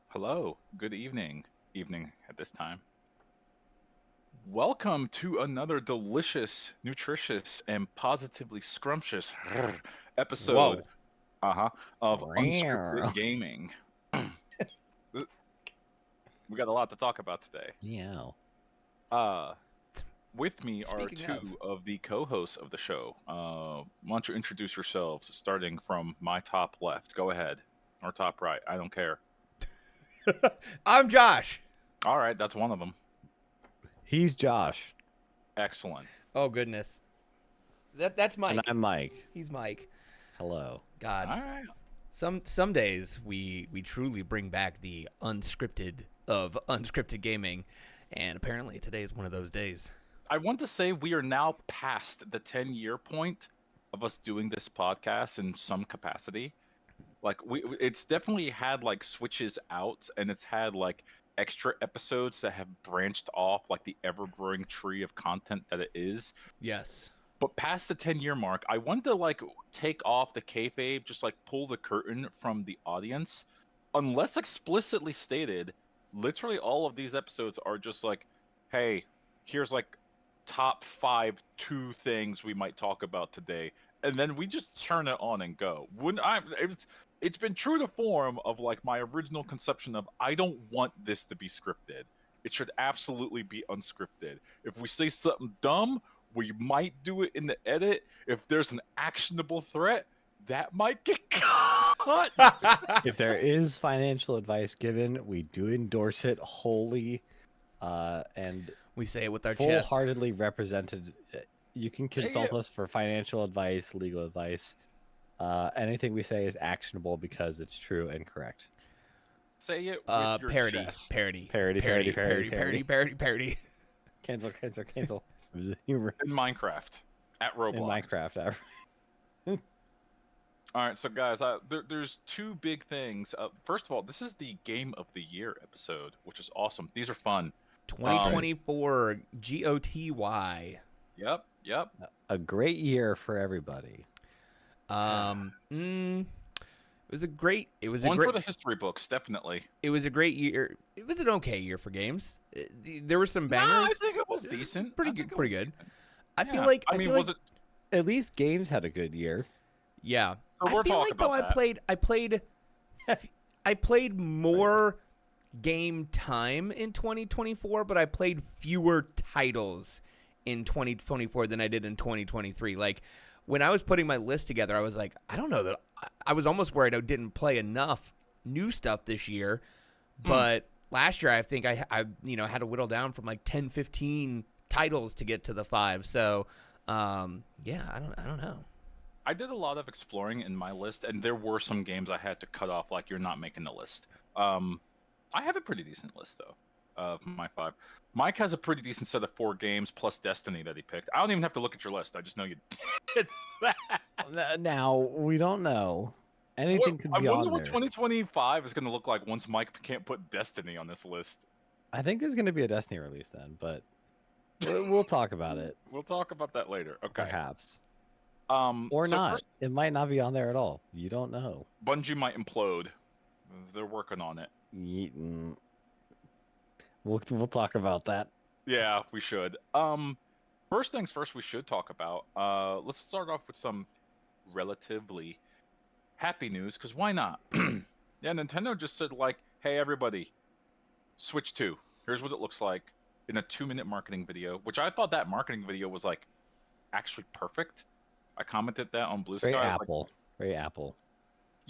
Hello, good evening at this time. Welcome to another delicious, nutritious, and positively scrumptious episode, Whoa. uh-huh, of Meow. Unscripted Gaming. We got a lot to talk about today. Meow. Uh, with me are Speaking two of the co-hosts of the show. Why don't you introduce yourselves, starting from my top left? Go ahead, or top right. I don't care. I'm Josh. All right, that's one of them. He's Josh, Excellent. Oh goodness. That's and Mike. I'm Mike. He's Mike. Hello. God. All right. Some days we truly bring back the unscripted of unscripted gaming, and apparently today is one of those days. I want to say we are now past the 10-year point of us doing this podcast in some capacity. Like it's definitely had like switches out, and it's had like extra episodes that have branched off like the ever-growing tree of content that it is. Yes. But past the 10-year mark, I want to like take off the kayfabe, just like pull the curtain from the audience. Unless explicitly stated, literally all of these episodes are just like, hey, here's like top 2 things we might talk about today. And then we just turn it on and go. When it's been true to form of like my original conception of I don't want this to be scripted. It should absolutely be unscripted. If we say something dumb, we might do it in the edit. If there's an actionable threat, that might get cut. If there is financial advice given, we do endorse it wholly and We say it with our chest. full-heartedly represented. You can consult it. us for financial advice, legal advice. Anything we say is actionable because it's true and correct. Say it with your Parody. chest. Parody. Parody, Parody. parody, Parody. parody, Parody. Parody. Parody. Cancel, cancel, cancel. It was humor In Minecraft. At Roblox. in Minecraft. All right, so guys, there's two big things. First of all, this is the Game of the Year episode, which is awesome. These are fun. 2024 GOTY. Yep. A great year for everybody. It was a great. One for the history books, definitely. It was a great year. It was an okay year for games. There were some bangers. No, I think it was decent. Pretty I think good. it Pretty was good. decent. I Yeah. feel like. I mean, feel was like, it? At least games had a good year. Yeah. So we're I feel talking like though about that. I played more game time in 2024, but I played fewer titles in 2024 than I did in 2023. Like when I was putting my list together, I was like, I don't know that I was almost worried I didn't play enough new stuff this year. But last year, I think I had to whittle down from like 10, 15 titles to get to the 5. So, yeah, I don't know. I did a lot of exploring in my list, and there were some games I had to cut off, like you're not making the list. I have a pretty decent list though of my 5. Mike has a pretty decent set of 4 games plus Destiny that he picked. I don't even have to look at your list. I just know you did that. Now we don't know. Anything could I be wonder on what there. 2025 is going to look like once Mike can't put Destiny on this list. I think there's going to be a Destiny release then, but we'll talk about it. We'll talk about that later. Okay. Perhaps. Or Or not. It might not be on there at all. You don't know. Bungie might implode. They're working on it. We'll talk about that. Yeah, we should. First things first, we should talk about. Let's start off with some relatively happy news, because why not? Yeah, Nintendo just said like, "Hey, everybody, Switch 2. Here's what it looks like," in a 2-minute marketing video, which I thought that marketing video was like actually perfect. I commented that on Blue Sky. Very I was like, Apple. Very Apple.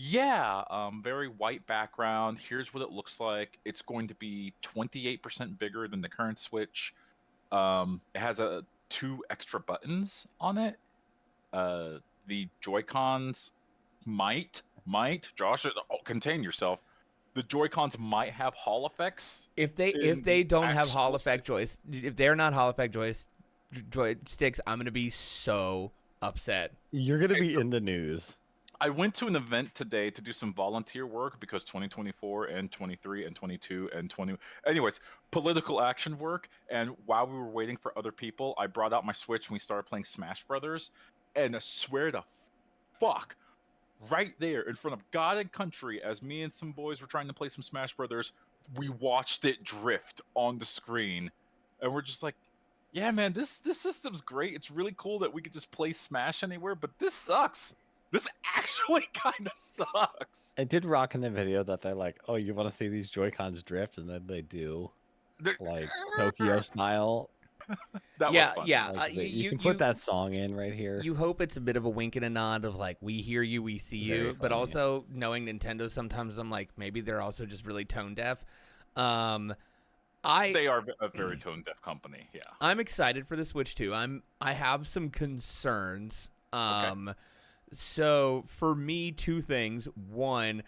yeah, very white background. Here's what it looks like. It's going to be 28% bigger than the current Switch. It has 2 extra buttons on it. The Joy-Cons might, Josh, contain yourself. The Joy-Cons might have Hall effects. If they don't have Hall effect joysticks, if they're not Hall effect joysticks, I'm gonna be so upset. You're going to be in the news. I went to an event today to do some volunteer work because 2024 and 23 and 22 and 20. Anyways, political action work. And while we were waiting for other people, I brought out my Switch and we started playing Smash Brothers. And I swear to fuck, right there in front of God and country, as me and some boys were trying to play some Smash Brothers, we watched it drift on the screen, and we're just like, yeah, man, this system's great. It's really cool that we could just play Smash anywhere, but this sucks. This actually kind of sucks. I did rock in the video that they're like, oh, you want to see these Joy-Cons drift? And then they do, They're- like, Tokyo style. That Yeah, was fun. yeah. Like, you, you you, can put that song in right here. You hope it's a bit of a wink and a nod of like, we hear you, we see Very you, but funny. also knowing Nintendo, sometimes I'm like, maybe they're also just really tone deaf. They are a very tone deaf company. Yeah. I'm excited for the Switch 2. I have some concerns. So for me, two things. One,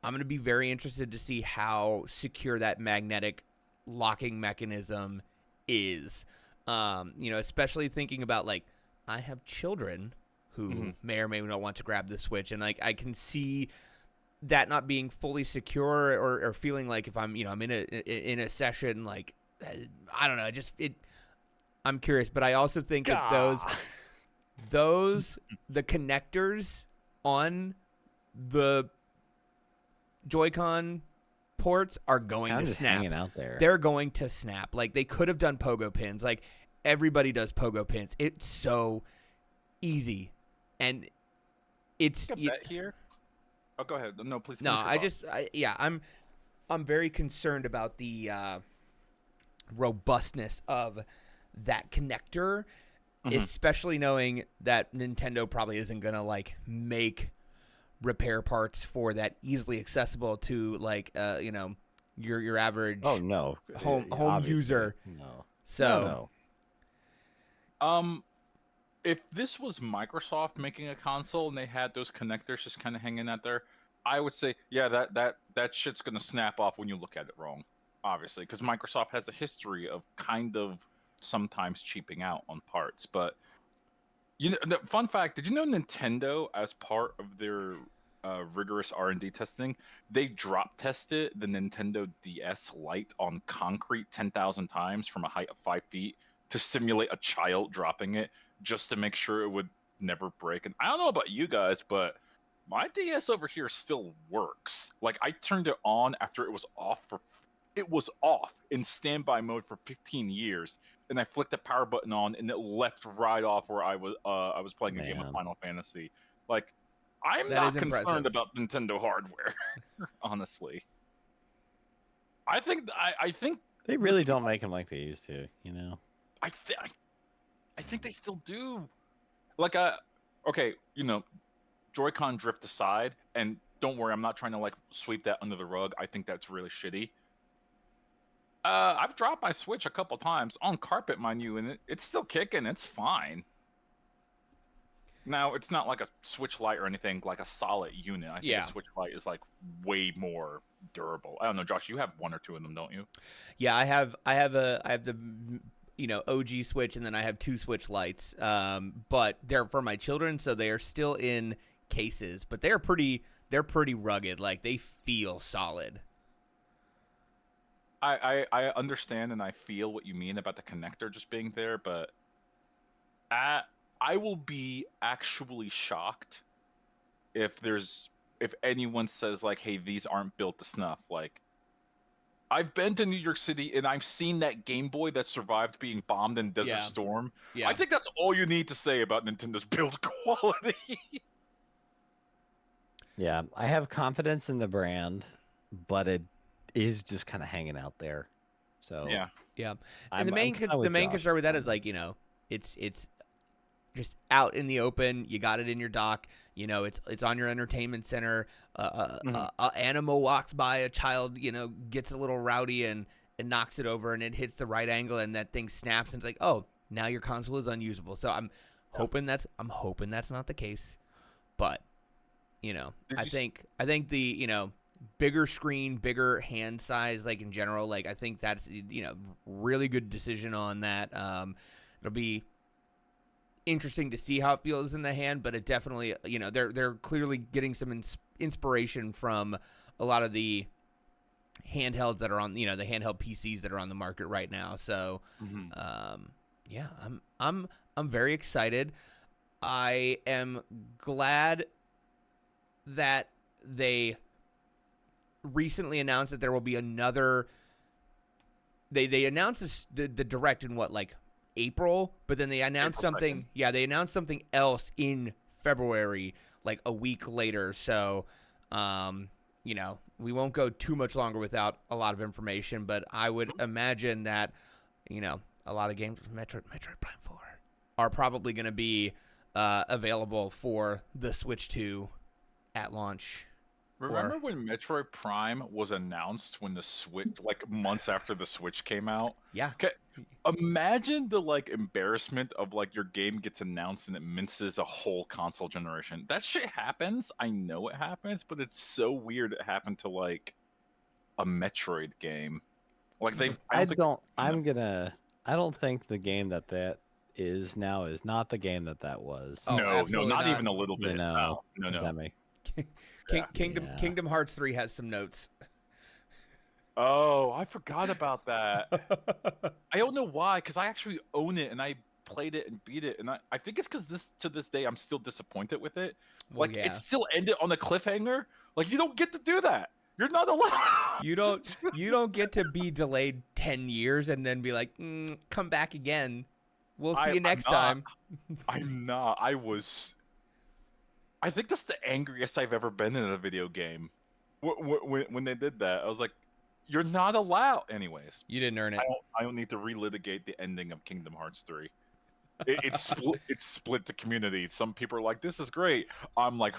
I'm going to be very interested to see how secure that magnetic locking mechanism is. Especially thinking about, like, I have children who may or may not want to grab the Switch, and like I can see that not being fully secure, or feeling like if I'm I'm in a session, like, I don't know, I'm curious, but I also think that the connectors on the Joy-Con ports are going Kind to of snap. hanging out there. They're going to snap. Like, they could have done pogo pins. Like, everybody does pogo pins. It's so easy, and it's I bet here. Oh, go ahead. No, please. no. finish your thought. I'm very concerned about the robustness of that connector, especially knowing that Nintendo probably isn't gonna like make repair parts for that easily accessible to, like, your average Oh no, home obviously. user. No. So No. If this was Microsoft making a console and they had those connectors just kind of hanging out there, I would say, yeah, that shit's gonna snap off when you look at it wrong, obviously, because Microsoft has a history of kind of sometimes cheaping out on parts. But the fun fact: did you know Nintendo, as part of their rigorous R&D testing, they drop tested the Nintendo DS Lite on concrete 10,000 times from a height of 5 feet to simulate a child dropping it, just to make sure it would never break. And I don't know about you guys, but my DS over here still works. Like, I turned it on after it was off in standby mode for 15 years, and I flicked the power button on, and it left right off where I was playing a game of Man. Final Fantasy. Like, I'm That not is concerned impressive. about Nintendo hardware, honestly. I think They really don't make them like they used to, you know. I think they still do. Like, okay, Joy-Con drift aside, and don't worry, I'm not trying to like sweep that under the rug. I think that's really shitty. I've dropped my Switch a couple times on carpet, mind you, and it's still kicking. It's fine. Now, it's not like a Switch Lite or anything, like a solid unit. I think Yeah. a Switch Lite is like way more durable. I don't know, Josh, you have one or two of them, don't you? Yeah, I have the OG Switch, and then I have two Switch Lites. But they're for my children, so they are still in cases, but they're pretty rugged. Like, they feel solid. I understand and I feel what you mean about the connector just being there, but I will be actually shocked if anyone says like, hey, these aren't built to snuff. Like, I've been to New York City and I've seen that Game Boy that survived being bombed in Desert Yeah. Storm. Yeah. I think that's all you need to say about Nintendo's build quality. Yeah, I have confidence in the brand, but it is just kind of hanging out there. So Yeah. Yeah. I'm, And the main I'm kinda with Josh. concern with that is, like, it's just out in the open. You got it in your dock. It's on your entertainment center. A animal walks by, a child, gets a little rowdy and knocks it over, and it hits the right angle, and that thing snaps, and it's like, oh, now your console is unusable. So I'm hoping that's not the case, but I think the bigger screen, bigger hand size, like, in general, like, I think that's really good decision on that. It'll be interesting to see how it feels in the hand, but it definitely, they're clearly getting some inspiration from a lot of the handhelds that are on, the handheld PCs that are on the market right now. So, yeah, I'm very excited. I am glad that they recently announced that there will be another. They announced the direct in what, like April, but then they announced April something. 2nd. Yeah, they announced something else in February, like a week later. So, you know, we won't go too much longer without a lot of information. But I would imagine that, you know, a lot of games, Metroid Prime 4, are probably going to be available for the Switch 2 at launch. Remember when Metroid Prime was announced when the Switch, like months after the Switch came out? Yeah. Okay, imagine the like embarrassment of like your game gets announced and it misses a whole console generation. That shit happens. I know it happens, but it's so weird it happened to like a Metroid game. Like they, I think don't. they've done I'm gonna. I don't think the game that is now is not the game that was. Oh, no, absolutely not not. even a little You bit. know, No, if no. that make- Yeah. Yeah. Kingdom Hearts 3 has some notes. Oh, I forgot about that. I don't know why, because I actually own it and I played it and beat it, and I think it's because this day I'm still disappointed with it. Well, Like yeah. it still ended on a cliffhanger. Like you don't get to do that. You're not allowed. You don't get to be delayed 10 years and then be like, come back again. We'll see you I'm next not. time. I'm not. I think that's the angriest I've ever been in a video game. When they did that, I was like, "You're not allowed." Anyways, You didn't earn it. I don't need to relitigate the ending of Kingdom Hearts 3. It's split. It's split the community. Some people are like, "This is great." I'm like,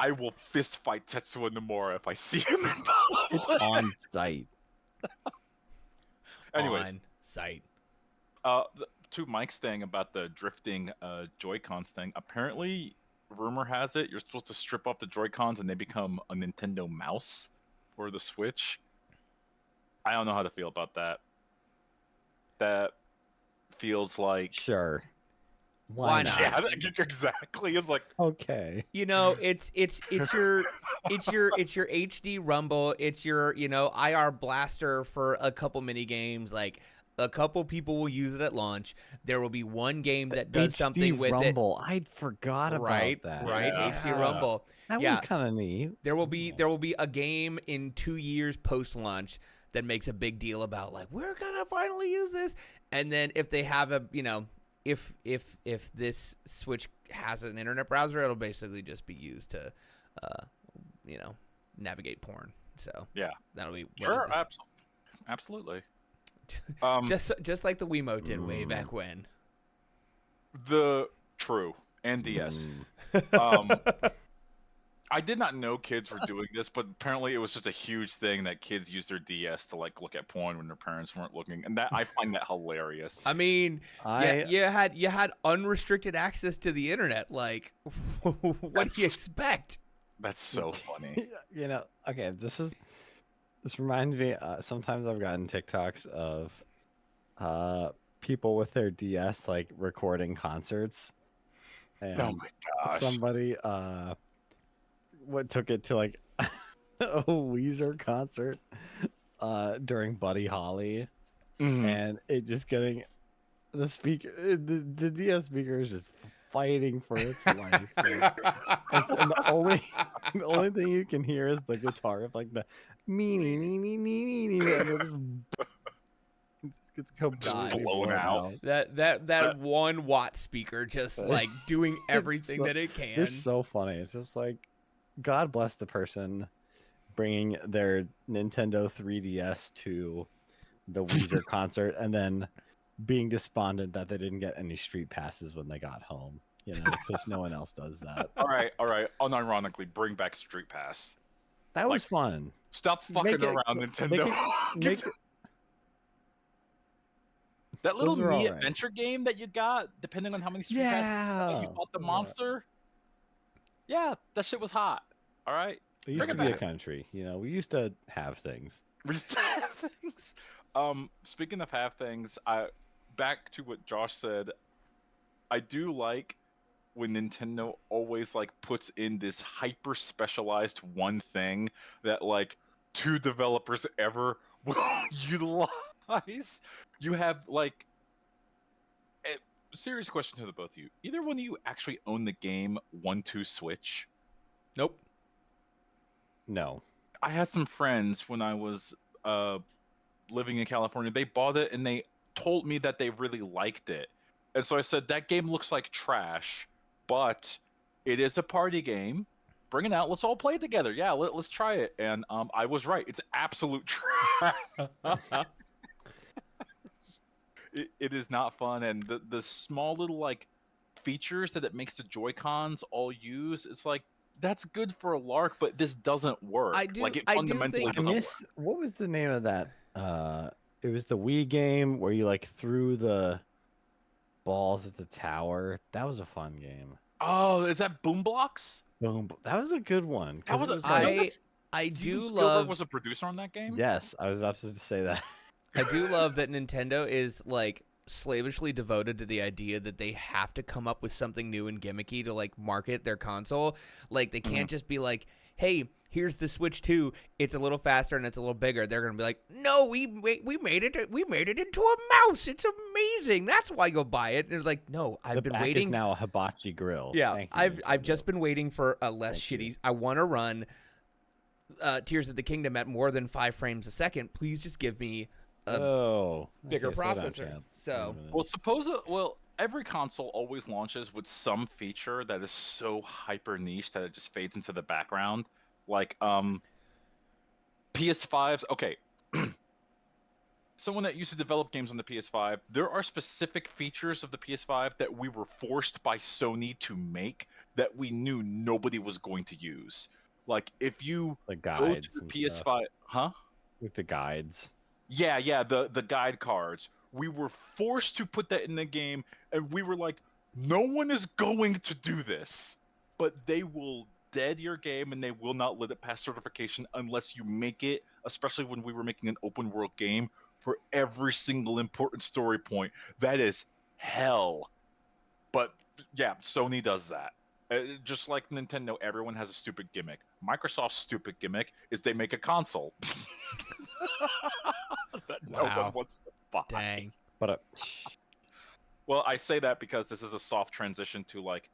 I will fist fight Tetsuo Nomura if I see him in It's public. on site. Anyways, On site. to Mike's thing about the drifting Joy-Cons thing, apparently, rumor has it, you're supposed to strip off the Joy-Cons and they become a Nintendo mouse for the Switch. I don't know how to feel about that. That feels like... Sure. Why not? Yeah, exactly. It's like, Okay. You know, it's your HD Rumble, it's your, you know, IR Blaster for a couple mini games. Like, a couple people will use it at launch. There will be one game that does HD something with Rumble. I forgot about right, that. right, Yeah. HD Rumble. That Yeah. was kind of neat. There will be a game in 2 years post launch that makes a big deal about, like, we're gonna finally use this. And then if they have a, you know, if this Switch has an internet browser, it'll basically just be used to, you know, navigate porn. So yeah, that'll be what sure, it is. absolutely. just like the Wiimote did way back when. The true and DS. Mm. I did not know kids were doing this, but apparently it was just a huge thing that kids use their DS to like look at porn when their parents weren't looking, and that I find that hilarious. I mean, I you had unrestricted access to the internet. Like, what do you That's- expect? That's so funny. you know, okay, this reminds me. Sometimes I've gotten TikToks of people with their DS like recording concerts, and Oh my gosh. somebody what took it to like a Weezer concert during Buddy Holly, Mhm. and it just getting the speaker, the DS speaker is just fighting for its life. And the only thing you can hear is the guitar of like the me and it just gets completely blown out. That 1 watt speaker just like doing everything so- that it can. It's so funny. It's just like, God bless the person bringing their Nintendo 3DS to the Weezer concert and then being despondent that they didn't get any street passes when they got home. You know, because no one else does that. All right. Unironically, bring back Street Pass. That was Like, fun. Stop fucking Make it- around, make Nintendo. Make it, That little Those are Mii alright. adventure game that you got, depending on how many Street Passes you yeah. bought the monster. Yeah, that shit was hot. All right. It used Bring to it be a back. country. You know, we used to have things. We just have things. Speaking of have things, back to what Josh said. I do like when Nintendo always like puts in this hyper specialized one thing that like 2 developers ever will utilize. You have like a serious question to the both of you. Either one of you actually own the game 1-2 Switch? Nope. No. I had some friends when I was living in California. They bought it and they told me that they really liked it. And so I said, that game looks like trash, but it is a party game. Bring it out. Let's all play it together. Yeah, let's try it. And I was right. It's absolute trash. It is not fun. And the small little like features that it makes the Joy-Cons all use, it's like, that's good for a lark, but this doesn't work. I do- Like it I do fundamentally think- I doesn't work. miss what was the name of that? It was the Wii game where you like threw the balls at the tower. That was a fun game. Oh, is that Boomblocks? Boom! That was a good one. That 'cause was, it was I know like, that's- I Steven do Spielberg love was a producer on that game. yes, I was about to say that. I do love that Nintendo is like slavishly devoted to the idea that they have to come up with something new and gimmicky to like market their console. Like they can't just be like, "Hey, here's the Switch 2. It's a little faster and it's a little bigger." They're gonna be like, "No, we made it into a mouse. It's amazing. That's why you'll buy it." And it's like, "No, I've The been back waiting." is now a hibachi grill. Yeah, Thank you, I've just Nintendo. been waiting for a less Thank you. shitty. I want to run Tears of the Kingdom at more than 5 frames a second. Please just give me a bigger okay, slow down, processor. champ. So- Well, every console always launches with some feature that is so hyper niche that it just fades into the background. Like PS5s. Okay. Someone that used to develop games on the PS5, there are specific features of the PS5 that we were forced by Sony to make that we knew nobody was going to use. Like if you the go guides to the and PS5, stuff. huh? With the guides. Yeah, the guide cards. We were forced to put that in the game, and we were like, no one is going to do this. But they will dead your game, and they will not let it pass certification unless you make it, especially when we were making an open world game, for every single important story point. That is hell. But yeah, Sony does that. Just like Nintendo, everyone has a stupid gimmick. Microsoft's stupid gimmick is they make a console. That no Wow. one wants to buy. Dang. But Well, I say that because this is a soft transition to like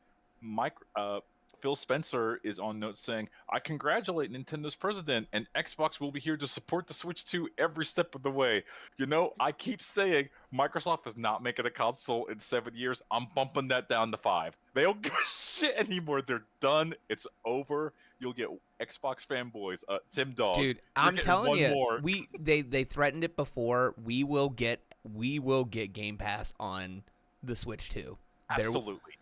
Phil Spencer is on note saying, I congratulate Nintendo's president, and Xbox will be here to support the Switch 2 every step of the way. You know, I keep saying Microsoft is not making a console in 7 years. I'm bumping that down to 5. They don't give a shit anymore. They're done. It's over. You'll get Xbox fanboys. Tim Dog. Dude, you're I'm getting telling one you, more. they threatened it before. We will get Game Pass on the Switch 2. Absolutely.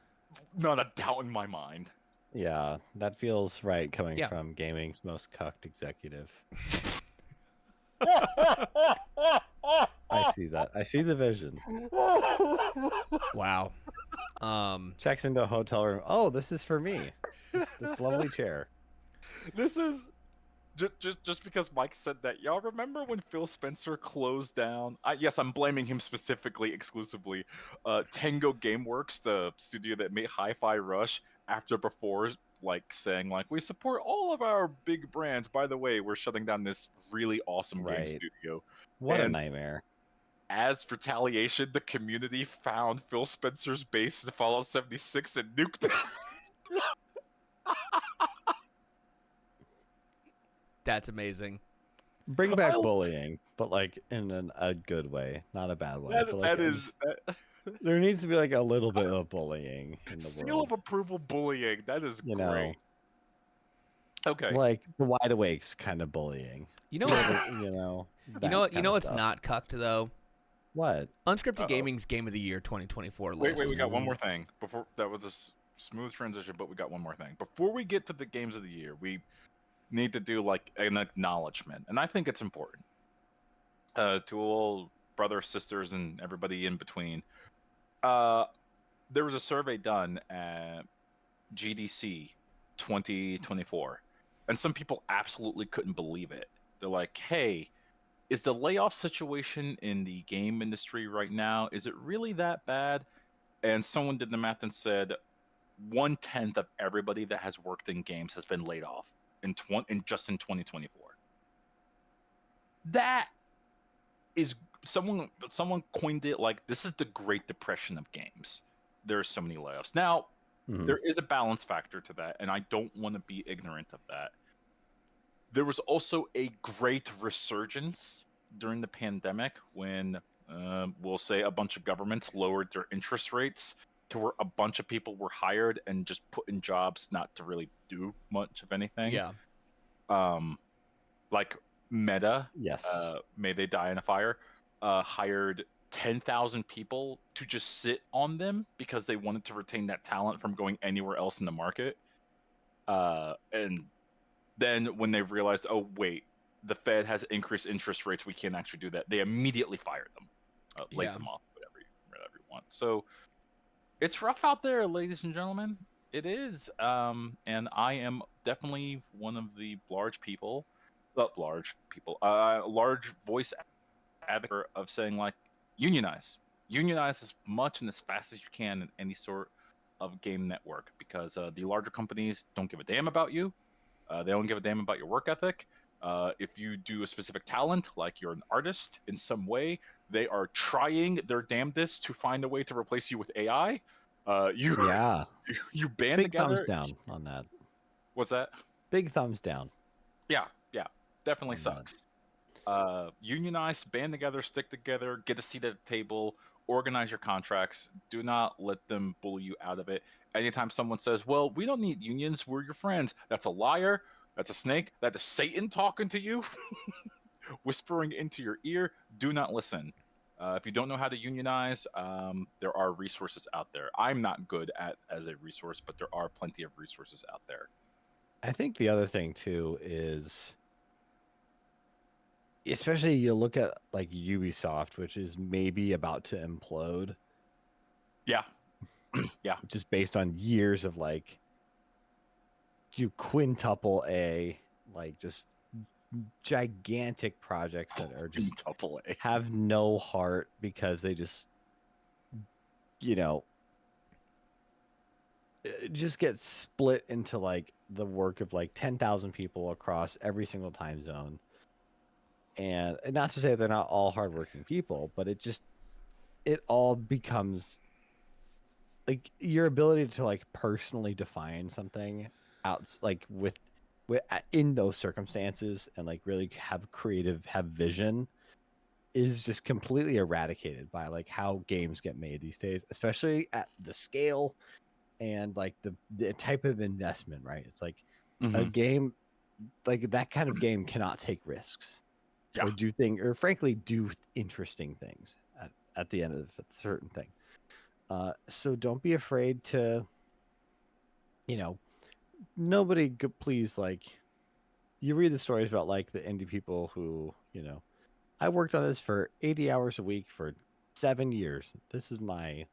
Not a doubt in my mind. yeah, that feels right coming Yeah. from gaming's most cucked executive. I see that. I see the vision. Wow. Checks into a hotel room. Oh, this is for me. This lovely chair. This is just because Mike said that. Y'all remember when Phil Spencer closed down? Yes, I'm blaming him specifically, exclusively. Tango GameWorks, the studio that made Hi-Fi Rush, before like saying like, we support all of our big brands. By the way, we're shutting down this really awesome game Right. studio. What a And- nightmare. As retaliation, the community found Phil Spencer's base in Fallout 76 and nuked it. That's amazing. Bring back bullying, but like in a good way, not a bad way. but, like, there needs to be like a little bit of bullying in the seal world. of approval bullying. That is You great. know, Okay. like the wide awakes kind of bullying. You know what? You know. you know that what's kinda stuff. not cucked though? What? Unscripted Uh-oh. Gaming's Game of the Year 2024 list. Wait, we got one more thing. Before that was a smooth transition, but we got one more thing. Before we get to the games of the year, we need to do like an acknowledgement, and I think it's important. To all brothers, sisters, and everybody in between. There was a survey done at GDC 2024, and some people absolutely couldn't believe it. They're like, "Hey, is the layoff situation in the game industry right now, is it really that bad?" And someone did the math and said 1/10 of everybody that has worked in games has been laid off in just in 2024. That is someone coined it like, this is the Great Depression of games. There are so many layoffs. Now, Mhm. There is a balance factor to that, and I don't want to be ignorant of that. There was also a great resurgence during the pandemic when, we'll say, a bunch of governments lowered their interest rates to where a bunch of people were hired and just put in jobs not to really do much of anything. Yeah. Um, like Meta, Yes. may they die in a fire, hired 10,000 people to just sit on them because they wanted to retain that talent from going anywhere else in the market. And then when they realized, oh wait, the Fed has increased interest rates, we can't actually do that. They immediately fired them, laid Yeah. them off, whatever you want. So it's rough out there, ladies and gentlemen. It is, and I am definitely one of the large voice advocate of saying like unionize as much and as fast as you can in any sort of game network because the larger companies don't give a damn about you. They don't give a damn about your work ethic. If you do a specific talent, like you're an artist in some way, they are trying their damnedest to find a way to replace you with AI. You Yeah. you band Big thumbs together. down on that. What's that? Big thumbs down Yeah, definitely on that. sucks. Unionize, band together, stick together, get a seat at the table, organize your contracts. Do not let them bully you out of it. Anytime someone says, well, we don't need unions, we're your friends, that's a liar. That's a snake. That is Satan talking to you, whispering into your ear. Do not listen. If you don't know how to unionize, there are resources out there. I'm not good at as a resource, but there are plenty of resources out there. I think the other thing too is, especially you look at like Ubisoft, which is maybe about to implode, Yeah, yeah, just based on years of like you quintuple A, like just gigantic projects that are just double A. have no heart because they just, you know, just get split into like the work of like 10,000 people across every single time zone. And not to say they're not all hardworking people, but it all becomes like your ability to like personally define something out like with in those circumstances and like really have vision is just completely eradicated by like how games get made these days, especially at the scale and like the type of investment, right? It's like a Mhm. game like that kind of game cannot take risks Yeah. or or frankly do interesting things at the end of a certain thing. So don't be afraid to, you know, please, like, you read the stories about like the indie people who, you know, I worked on this for 80 hours a week for 7 years. This is my,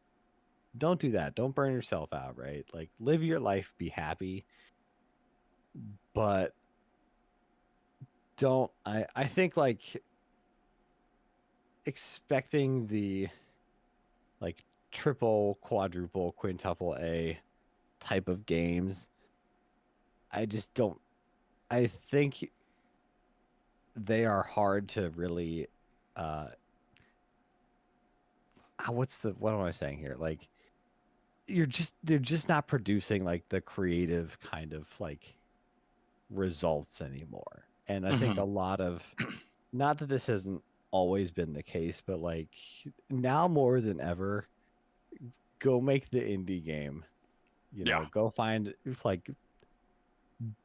don't do that. Don't burn yourself out, right? Like, live your life, be happy, but I think like expecting the like triple, quadruple, quintuple A type of games, I just don't. I think they are hard to really. Uh, what am I saying here? Like they're just not producing like the creative kind of like results anymore. And I think Mhm. a lot of, not that this hasn't always been the case, but like now more than ever, go make the indie game. You Yeah. know, go find like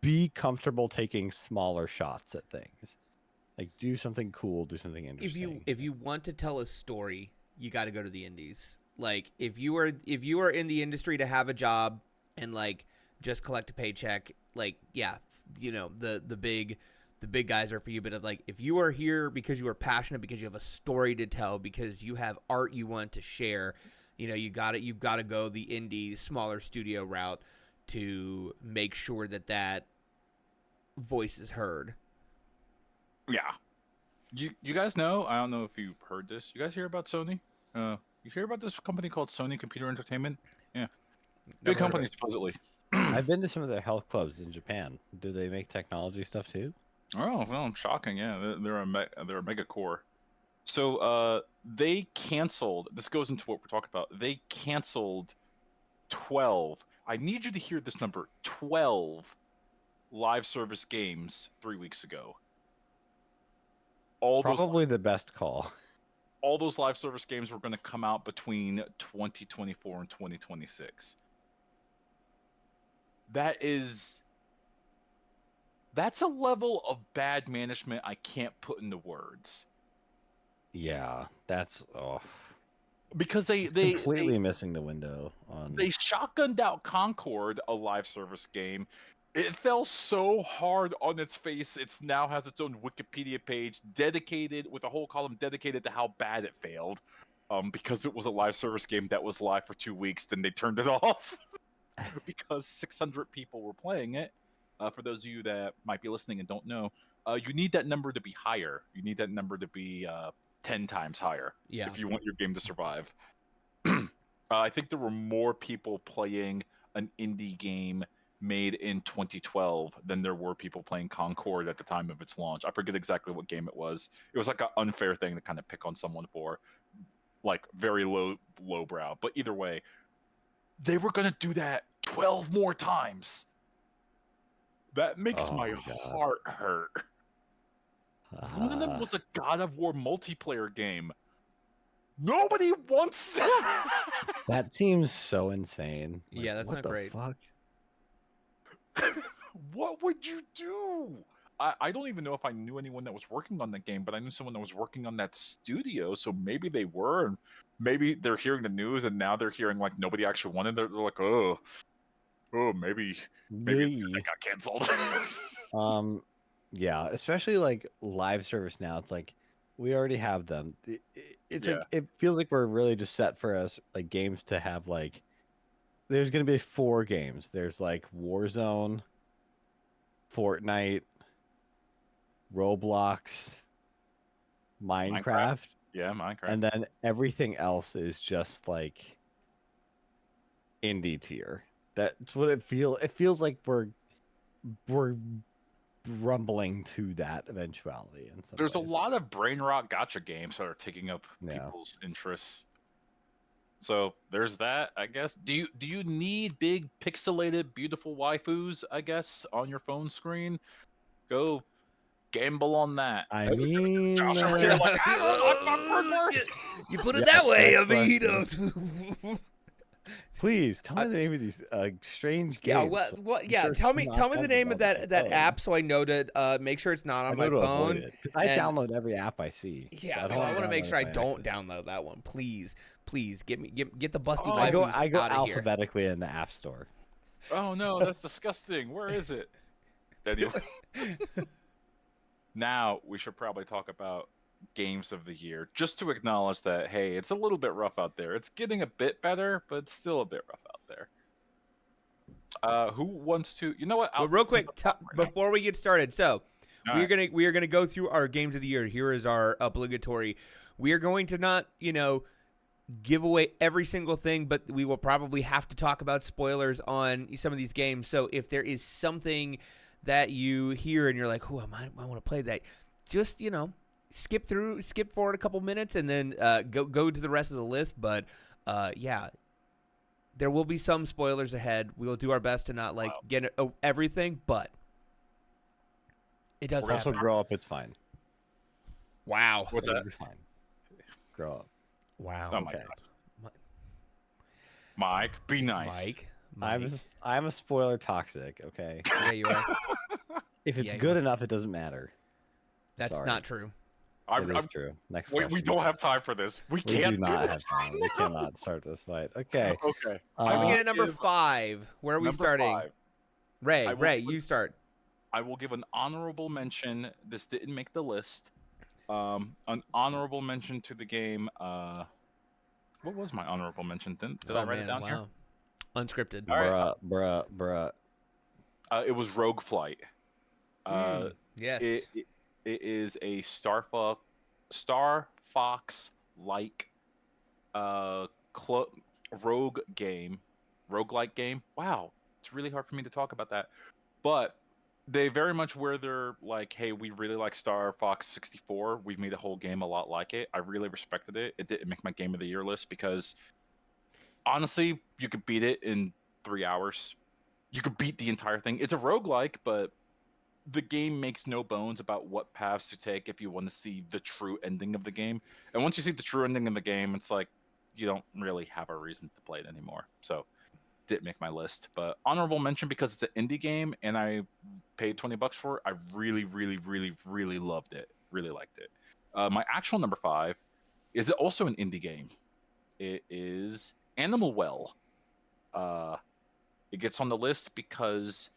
be comfortable taking smaller shots at things. Like do something cool, do something interesting. If you want to tell a story, you got to go to the indies. Like if you are in the industry to have a job and like just collect a paycheck, like yeah, you know, the big guys are for you, but like if you are here because you are passionate, because you have a story to tell, because you have art you want to share, you know, you've got to go the indie smaller studio route to make sure that that voice is heard. Yeah. You guys know? I don't know if you've heard this. You guys hear about Sony? You hear about this company called Sony Computer Entertainment? Yeah, big Never heard of company it. supposedly. I've been to some of their health clubs in Japan. Do they make technology stuff too? Oh, well, shocking. Yeah, they're a mega core. So they canceled. This goes into what we're talking about. They canceled 12. I need you to hear this number. 12 live service games 3 weeks ago. Probably the best call. All those live service games were going to come out between 2024 and 2026. That's a level of bad management I can't put into words. Yeah, that's Because it's completely missing the window on. They shotgunned out Concord, a live service game. It fell so hard on its face. It now has its own Wikipedia page dedicated with a whole column dedicated to how bad it failed. Because it was a live service game that was live for 2 weeks, then they turned it off because 600 people were playing it. For those of you that might be listening and don't know, you need that number to be higher. You need that number to be 10 times higher if you want your game to survive. I think there were more people playing an indie game made in 2012 than there were people playing Concord at the time of its launch. I forget exactly what game it was. It was like an unfair thing to kind of pick on someone for, like very lowbrow. But either way, they were going to do that 12 more times. That makes my heart hurt. One of them was a God of War multiplayer game. Nobody wants that. That seems so insane. Yeah, that's what not the great. Fuck? What would you do? I don't even know if I knew anyone that was working on that game, but I knew someone that was working on that studio, so maybe they were, and maybe they're hearing the news, and now they're hearing like nobody actually wanted. They're like, oh, maybe it got canceled. Yeah, especially like live service now. It's like we already have them. It's like it feels like we're really just set for us like games to have like. There's gonna be 4 games. There's like Warzone, Fortnite, Roblox, Minecraft. Yeah, Minecraft. And then everything else is just like indie tier. That's what it feels. It feels like we're rumbling to that eventuality. And there's a lot of brain rot gotcha games that are taking up people's interests. So there's that, I guess. Do you need big pixelated beautiful waifus, I guess, on your phone screen? Go gamble on that. I mean, Josh over here like, you put it that way, Amino. Please tell me the name of these strange games. Yeah, what? Yeah, tell me the name of that app so I know to make sure it's not on my phone. I download every app I see. Yeah, so I want to make sure I don't download that one. Please, get the busty. I go alphabetically in the App Store. Oh no, that's disgusting. Where is it? Anyway. Now we should probably talk about games of the year, just to acknowledge that, hey, it's a little bit rough out there. It's getting a bit better, but it's still a bit rough out there. Who wants to? You know what? Well, real quick, before we get started, so we are gonna go through our games of the year. Here is our obligatory. We are going to not, give away every single thing, but we will probably have to talk about spoilers on some of these games. So if there is something that you hear and you're like, oh, I want to play that, just skip forward a couple minutes and then go to the rest of the list. But yeah, there will be some spoilers ahead. We will do our best to not get everything, but it does. We're also grow up. It's fine. Wow. What's that? Fine. Grow up. Wow. Oh my God. Mike, be nice. Mike. I'm a spoiler toxic. Okay. Yeah, you are. If it's good enough, it doesn't matter. That's not true. It is true. Next Wait, we don't have time for this. We can't do not have time. We cannot start this fight. Okay. Okay. I'm gonna get at number 5. Where are we starting? 5. Ray, you start. I will give an honorable mention. This didn't make the list. An honorable mention to the game. What was my honorable mention? Did I write it down here? Unscripted. Bruh. It was Rogue Flight. Yes. It is a Star Fox like roguelike game. Wow, it's really hard for me to talk about that, but they very much where they're like, hey, we really like Star Fox 64. We've made a whole game a lot like it. I really respected it. It didn't make my game of the year list because honestly, you could beat it in 3 hours. You could beat the entire thing. It's a roguelike, but the game makes no bones about what paths to take if you want to see the true ending of the game. And once you see the true ending of the game, it's like you don't really have a reason to play it anymore. So didn't make my list, but honorable mention because it's an indie game and I paid $20 for it. I really, really, really, really loved it. Really liked it. My actual number 5 is also an indie game. It is Animal Well. Uh, it gets on the list because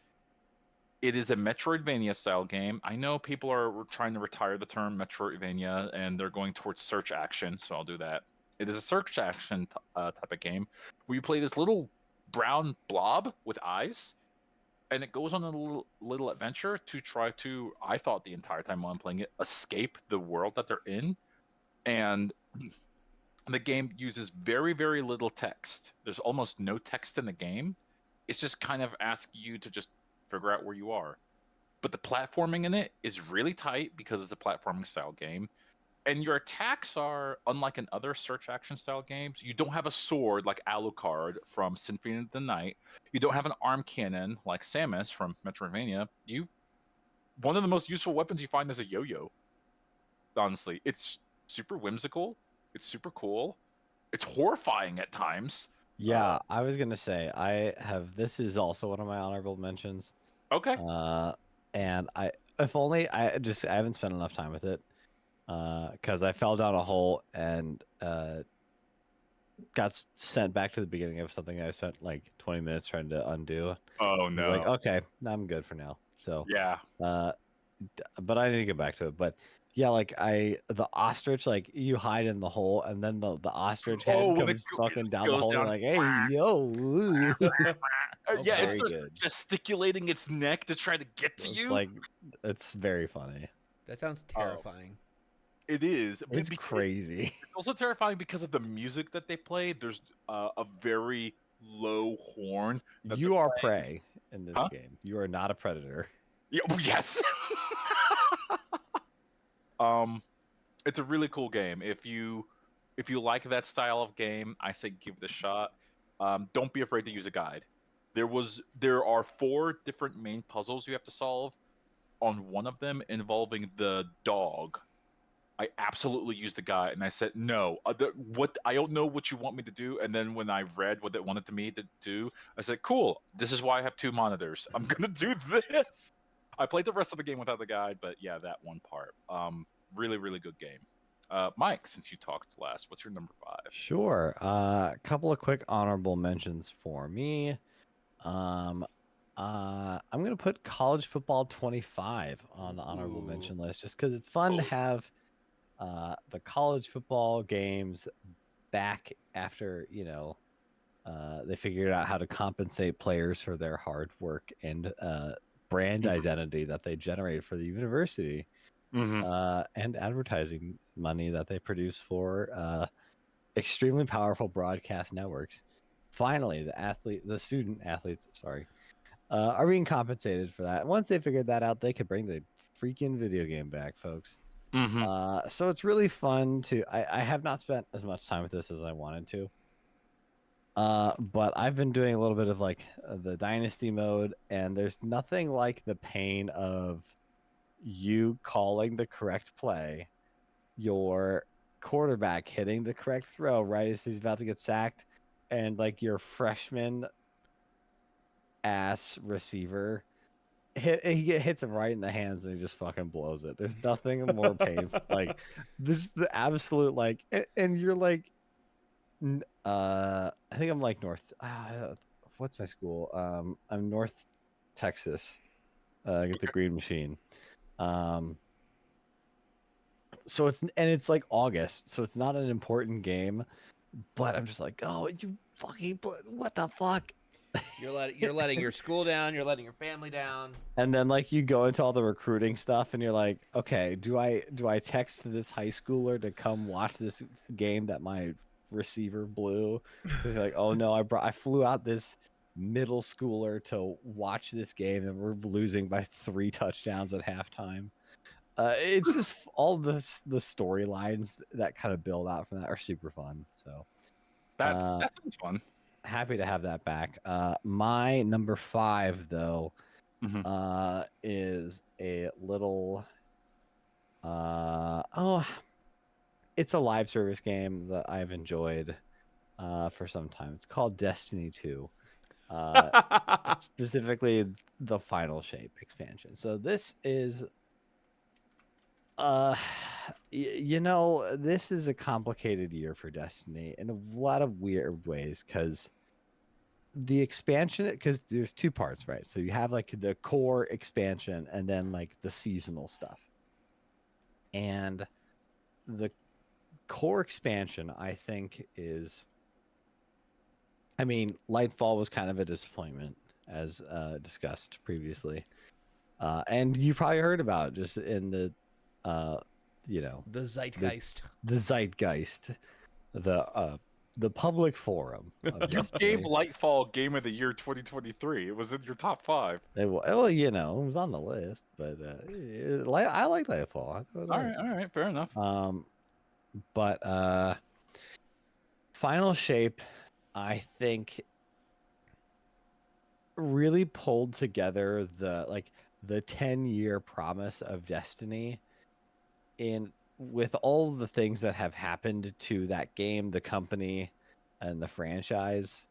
it is a Metroidvania style game. I know people are trying to retire the term Metroidvania and they're going towards search action, so I'll do that. It is a search action type of game where you play this little brown blob with eyes, and it goes on a little adventure to try to, I thought the entire time while I'm playing it, escape the world that they're in. And the game uses very, very little text. There's almost no text in the game. It's just kind of asking you to just figure out where you are. But the platforming in it is really tight because it's a platforming style game. And your attacks are, unlike in other search action style games, you don't have a sword like Alucard from Symphony of the Night. You don't have an arm cannon like Samus from Metroidvania. One of the most useful weapons you find is a yo-yo. Honestly, it's super whimsical. It's super cool. It's horrifying at times. Yeah, I was gonna say this is also one of my honorable mentions. Okay. And if only I haven't spent enough time with it. Because I fell down a hole and got sent back to the beginning of something I spent like 20 minutes trying to undo. Oh I was no. like, okay, I'm good for now. So Yeah. but I need to get back to it. But yeah, like the ostrich, like you hide in the hole, and then the ostrich head when comes fucking down the goes hole. down. Like, hey, yo, Yeah, it very starts good. gesticulating its neck to try to get to It's you. like it's very funny. That sounds terrifying. It is. It's crazy. It's also terrifying because of the music that they play. There's a very low horn. that You they're are playing. prey in this Huh? game. You are not a predator. Yeah, yes. It's a really cool game. If you like that style of game, I say give it a shot. Don't be afraid to use a guide. There are 4 different main puzzles you have to solve. On one of them involving the dog, I absolutely used the guide and I said no. What I don't know what you want me to do. And then when I read what it wanted me to do, I said, "Cool. This is why I have 2 monitors. I'm gonna do this." I played the rest of the game without the guide, but yeah, that one part. Really, really good game. Mike, since you talked last, what's your number 5? Sure. A couple of quick honorable mentions for me. I'm gonna put College Football 25 on the honorable Ooh. mention list just because it's fun to have the college football games back after they figured out how to compensate players for their hard work and brand identity that they generated for the university. And advertising money that they produce for extremely powerful broadcast networks. Finally, the student athletes, are being compensated for that. Once they figured that out, they could bring the freaking video game back, folks. So it's really fun to. I have not spent as much time with this as I wanted to. But I've been doing a little bit of like the dynasty mode, and there's nothing like the pain of you calling the correct play, your quarterback hitting the correct throw right as he's about to get sacked, and like your freshman ass receiver hits him right in the hands and he just fucking blows it. There's nothing more painful. Like this is the absolute like, and you're like, I think I'm like North. What's my school? I'm North Texas. I get the Green Machine. So it's like August, so it's not an important game, but I'm just like, oh, you fucking, what the fuck? You're letting your school down. You're letting your family down. And then like you go into all the recruiting stuff, and you're like, okay, do I text this high schooler to come watch this game that my receiver blew? Because like, oh no, I flew out this middle schooler to watch this game, and we're losing by 3 touchdowns at halftime. It's just all the storylines that kind of build out from that are super fun. So that sounds fun. happy to have that back. My number 5 though is a little it's a live service game that I've enjoyed for some time. It's called Destiny 2. Specifically the Final Shape expansion. So this is this is a complicated year for Destiny in a lot of weird ways, because the expansion, because there's two parts, right? So you have like the core expansion and then like the seasonal stuff. And the core expansion, I think, is, I mean, Lightfall was kind of a disappointment, as discussed previously. And you probably heard about it just in the the zeitgeist. the zeitgeist, the public forum. Of You Destiny. gave Lightfall Game of the Year 2023. It was in your top 5. Well, it was on the list, but I like Lightfall. I thought it was All right, fair enough. But Final Shape, I think, really pulled together the 10-year promise of Destiny, in with all the things that have happened to that game, the company, and the franchise,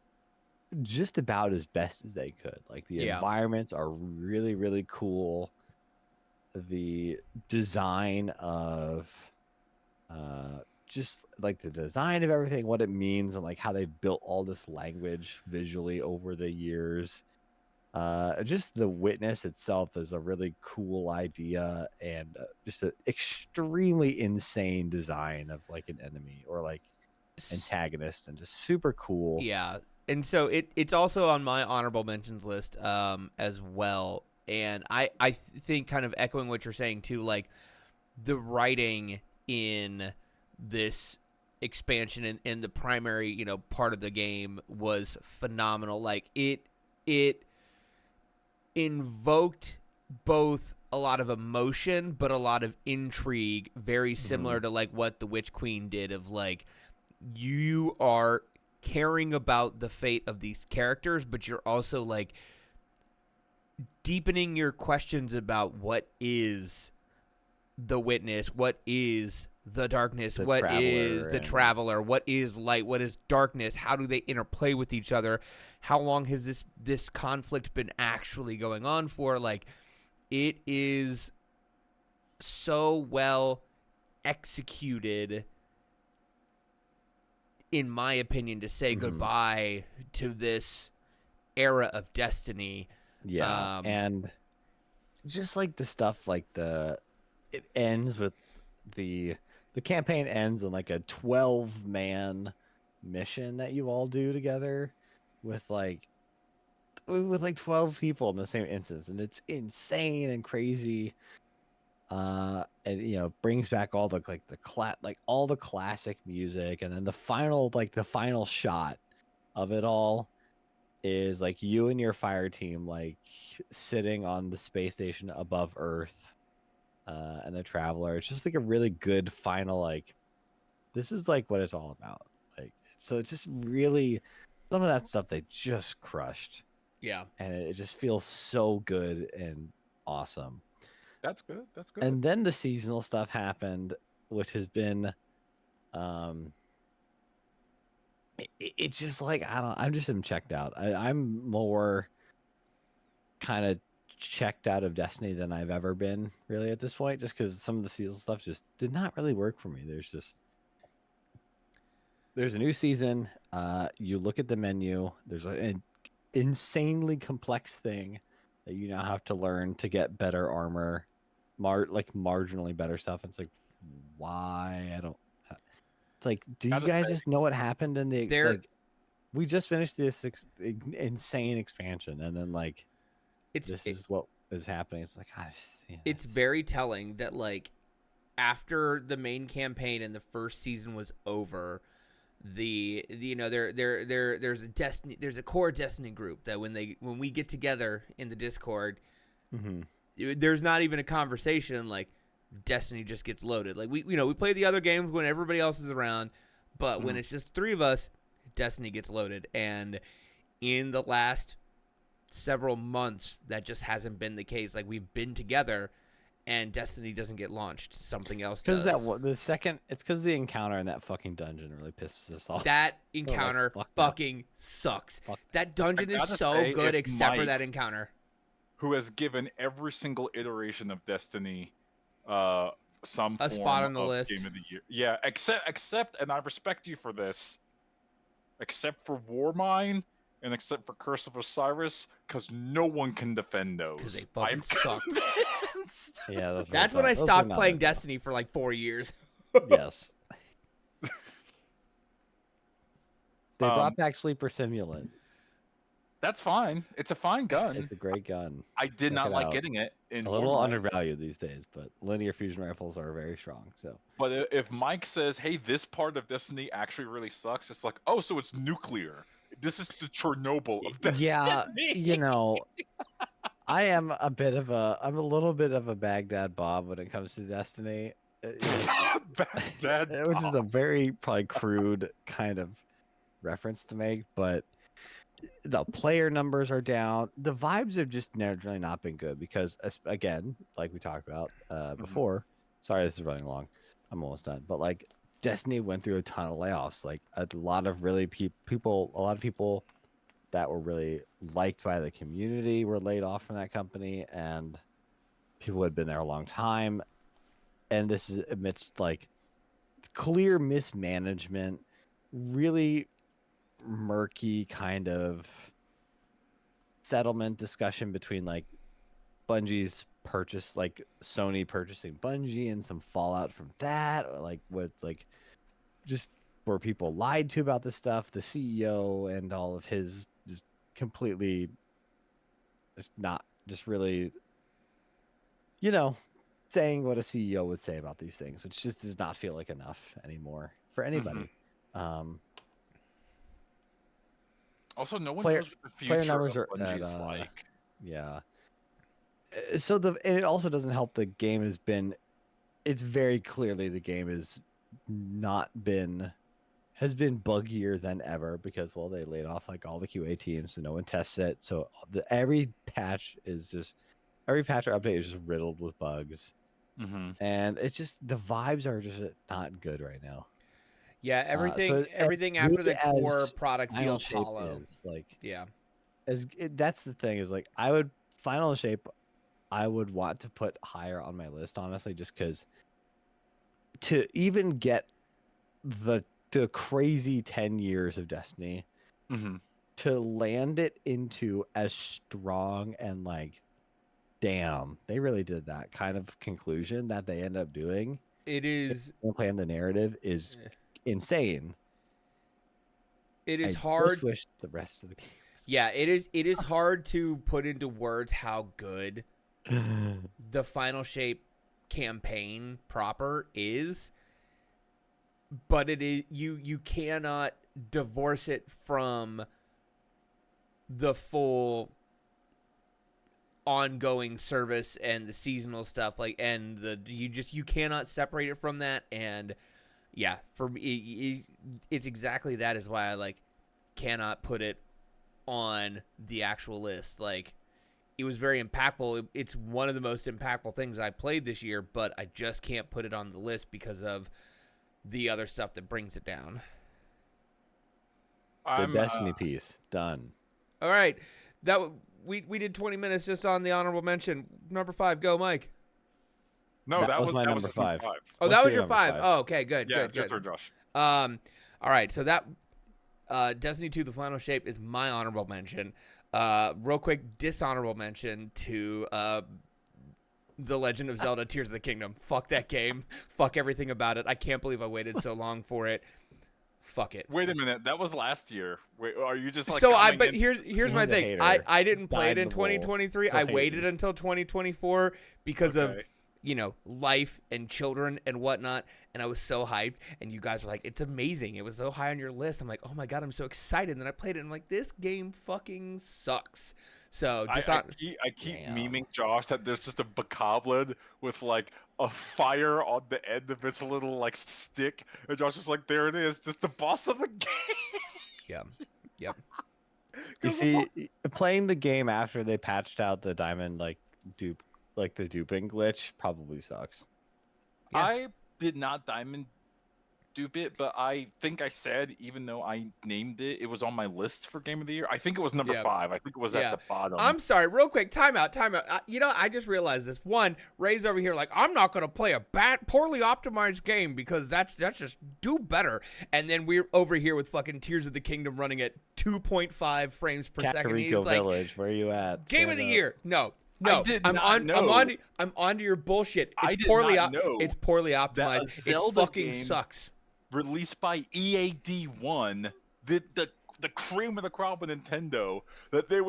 just about as best as they could. Like, the environments are really, really cool. The design of just like the design of everything, what it means, and like how they've built all this language visually over the years. Just the Witness itself is a really cool idea, and just an extremely insane design of like an enemy or like antagonist, and just super cool. Yeah, and so it's also on my honorable mentions list as well. And I think, kind of echoing what you're saying too, like the writing in this expansion and the primary part of the game was phenomenal. Like it invoked both a lot of emotion but a lot of intrigue, very similar to like what the Witch Queen did, of like, you are caring about the fate of these characters, but you're also like deepening your questions about what is the Witness, what is the darkness, what is the Traveler, what is light, what is darkness, how do they interplay with each other, how long has this conflict been actually going on for. Like, it is so well executed, in my opinion, to say goodbye to this era of Destiny. Yeah, and just like the stuff, like it ends with the campaign ends in like a 12-man mission that you all do together with like 12 people in the same instance, and it's insane and crazy. And brings back all the all the classic music, and then the final shot of it all is like you and your fire team like sitting on the space station above Earth, and the Traveler. It's just like a really good final, like, this is like what it's all about. Like, so it's just really, some of that stuff they just crushed. Yeah. And it just feels so good and awesome. That's good. That's good. And then the seasonal stuff happened, which has been it's just like, I'm just checked out. I'm more kind of checked out of Destiny than I've ever been, really, at this point, just because some of the seasonal stuff just did not really work for me. There's a new season, you look at the menu, there's an insanely complex thing that you now have to learn to get better armor, marginally better stuff. It's like, why? I don't. It's like, do you guys just know what happened in the? Like, we just finished this insane expansion, and then like, this is what is happening. It's like, it's very telling that like, after the main campaign and the first season was over, there's a core Destiny group that when we get together in the Discord, there's not even a conversation. Like, Destiny just gets loaded. Like, we play the other games when everybody else is around, but when it's just three of us, Destiny gets loaded. And in the last several months, that just hasn't been the case. Like, we've been together, and Destiny doesn't get launched. Something else does. Because it's because the encounter in that fucking dungeon really pisses us off. That like, encounter fuck that. fucking sucks. Fuck That dungeon I is gotta so say, good if except for Mike- that encounter. Who has given every single iteration of Destiny some A form spot on the of list. Game of the Year. Yeah, except, and I respect you for this, except for Warmine and except for Curse of Osiris, because no one can defend those. 'Cause they fucking I'm suck. Yeah, convinced. those were That's when I tough. Those were stopped not playing ideal. Destiny for like 4 years. Yes. They Um, brought back Sleeper Simulant. That's fine. It's a fine gun. It's a great gun. I did check not it like out. getting it in A little Warmine. undervalued these days, but linear fusion rifles are very strong. So But if Mike says, "Hey, this part of Destiny actually really sucks," it's like, "Oh, so it's nuclear. This is the Chernobyl of Destiny." yeah, you know, I'm a little bit of a Baghdad Bob when it comes to Destiny. Baghdad Which is a Bob. very probably crude kind of reference to make, but the player numbers are down. The vibes have just generally not been good because, again, like we talked about before. Sorry, this is running long. I'm almost done. But like, Destiny went through a ton of layoffs. Like a lot of really people, a lot of people that were really liked by the community were laid off from that company, and people who had been there a long time. And this is amidst like clear mismanagement, really murky kind of settlement discussion between like Bungie's purchase, like Sony purchasing Bungie, and some fallout from that, or like what's like just where people lied to about this stuff, the CEO and all of his just completely just not just really, you know, saying what a CEO would say about these things, which just does not feel like enough anymore for anybody. Also, no one Player- knows what the player future numbers of are Bungie at, is like. Yeah. So and it also doesn't help the game it's very clearly the game has been buggier than ever because, well, they laid off like all the QA teams and no one tests it. So every patch or update is just riddled with bugs. And it's just, the vibes are just not good right now. Yeah, so everything as after the good core as product Final feels Shape hollow. is, like, Yeah. that's the thing is like Final Shape I would want to put higher on my list, honestly, just because to even get the crazy 10 years of Destiny, to land it into as strong and like, damn, they really did that kind of conclusion that they end up doing. It is Plan the narrative is insane. it is I hard. just wish the rest of the game Yeah, it is hard to put into words how good the Final Shape campaign proper is, but it is you cannot divorce it from the full ongoing service and the seasonal stuff, like, and you cannot separate it from that. And yeah, for me it's exactly that is why I like cannot put it on the actual list. Like, it was very impactful. It's one of the most impactful things I played this year, but I just can't put it on the list because of the other stuff that brings it down. the Destiny piece done. All right, we did 20 minutes just on the honorable mention. Number 5, go Mike. No, That was my number his 5. Oh, Let's that do was your number 5. 5. Oh, okay, good, Yeah, good, it's your good. turn, Josh. All right, so that Destiny 2: The Final Shape is my honorable mention. Real quick, dishonorable mention to The Legend of Zelda: Tears of the Kingdom. Fuck that game. Fuck everything about it. I can't believe I waited so long for it. Fuck it. Wait a minute, that was last year. Wait, are you just like? So coming in- here's my He's a thing. hater. I didn't play it Dyed in the wool. 2023. Still I hating. waited until 2024 because of Okay. life and children and whatnot. And I was so hyped. And you guys were like, it's amazing. It was so high on your list. I'm like, oh my God, I'm so excited. And then I played it and I'm like, this game fucking sucks. So I keep Damn. memeing Josh that there's just a bokoblin with like a fire on the end of its little like stick, and Josh is like, "There it is, just the boss of the game." Yeah. Yep. You see, playing the game after they patched out the diamond dupe, like the duping glitch, probably sucks. Yeah. I did not diamond dupe it, but I think I said, even though I named it, it was on my list for Game of the Year. I think it was number Yeah. 5. I think it was at the bottom. I'm sorry, real quick, timeout. I just realized this. One, Ray's over here like, I'm not gonna play a poorly optimized game because that's just do better. And then we're over here with fucking Tears of the Kingdom running at 2.5 frames per second. He's Kakariko like, Village, where you at? Game of the Year. No, I did I'm not on. know. I'm onto your bullshit. I It's did poorly. not know It's poorly that a optimized. It Zelda fucking game sucks. released by EAD1, the cream of the crop of Nintendo, that they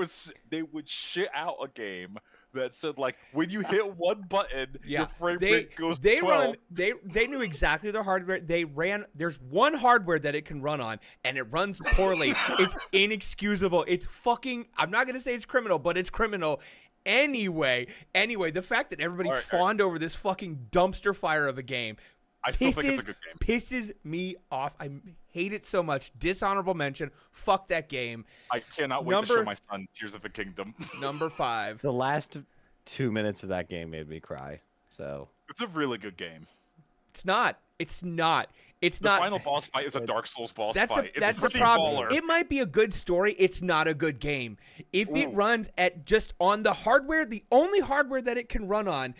would shit out a game that said, like, when you hit one button, your frame rate goes to 12. They knew exactly the hardware. There's one hardware that it can run on, and it runs poorly. It's inexcusable. It's fucking, I'm not gonna say it's criminal, but it's criminal. Anyway, the fact that everybody fawned over this fucking dumpster fire of a game I still think it's a good game. pisses me off. I hate it so much. Dishonorable mention. Fuck that game. I cannot wait to show my son Tears of the Kingdom. Number 5. The last 2 minutes of that game made me cry. So It's a really good game. It's not. The final boss fight is a Dark Souls boss fight. That's it's the freaking problem. baller. It might be a good story. It's not a good game. If it runs at just on the hardware, the only hardware that it can run on,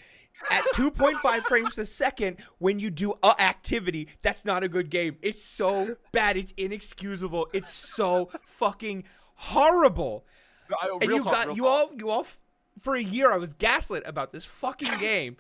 at 2.5 frames a second when you do a activity, that's not a good game. It's so bad. It's inexcusable. It's so fucking horrible. And you all for a year I was gaslit about this fucking game.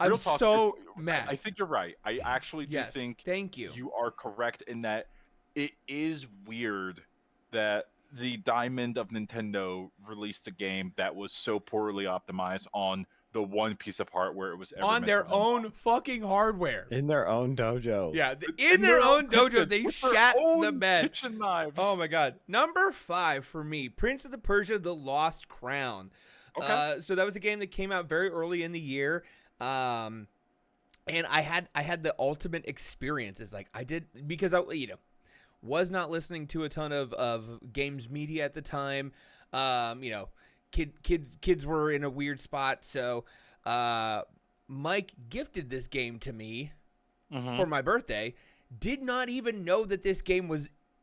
I'm so mad. I think you're right. I actually do think thank you. You are correct in that it is weird that the Diamond of Nintendo released a game that was so poorly optimized on the one piece of hardware it was ever on their own fucking hardware. in their own dojo. Yeah, in their own dojo, they shat the bed. Kitchen knives. Oh my god. Number 5 for me, Prince of the Persia: The Lost Crown. Okay. So that was a game that came out very early in the year. And I had the ultimate experience. Is like I did because I was not listening to a ton of games media at the time. Kids were in a weird spot, so Mike gifted this game to me for my birthday. Did not even know that this game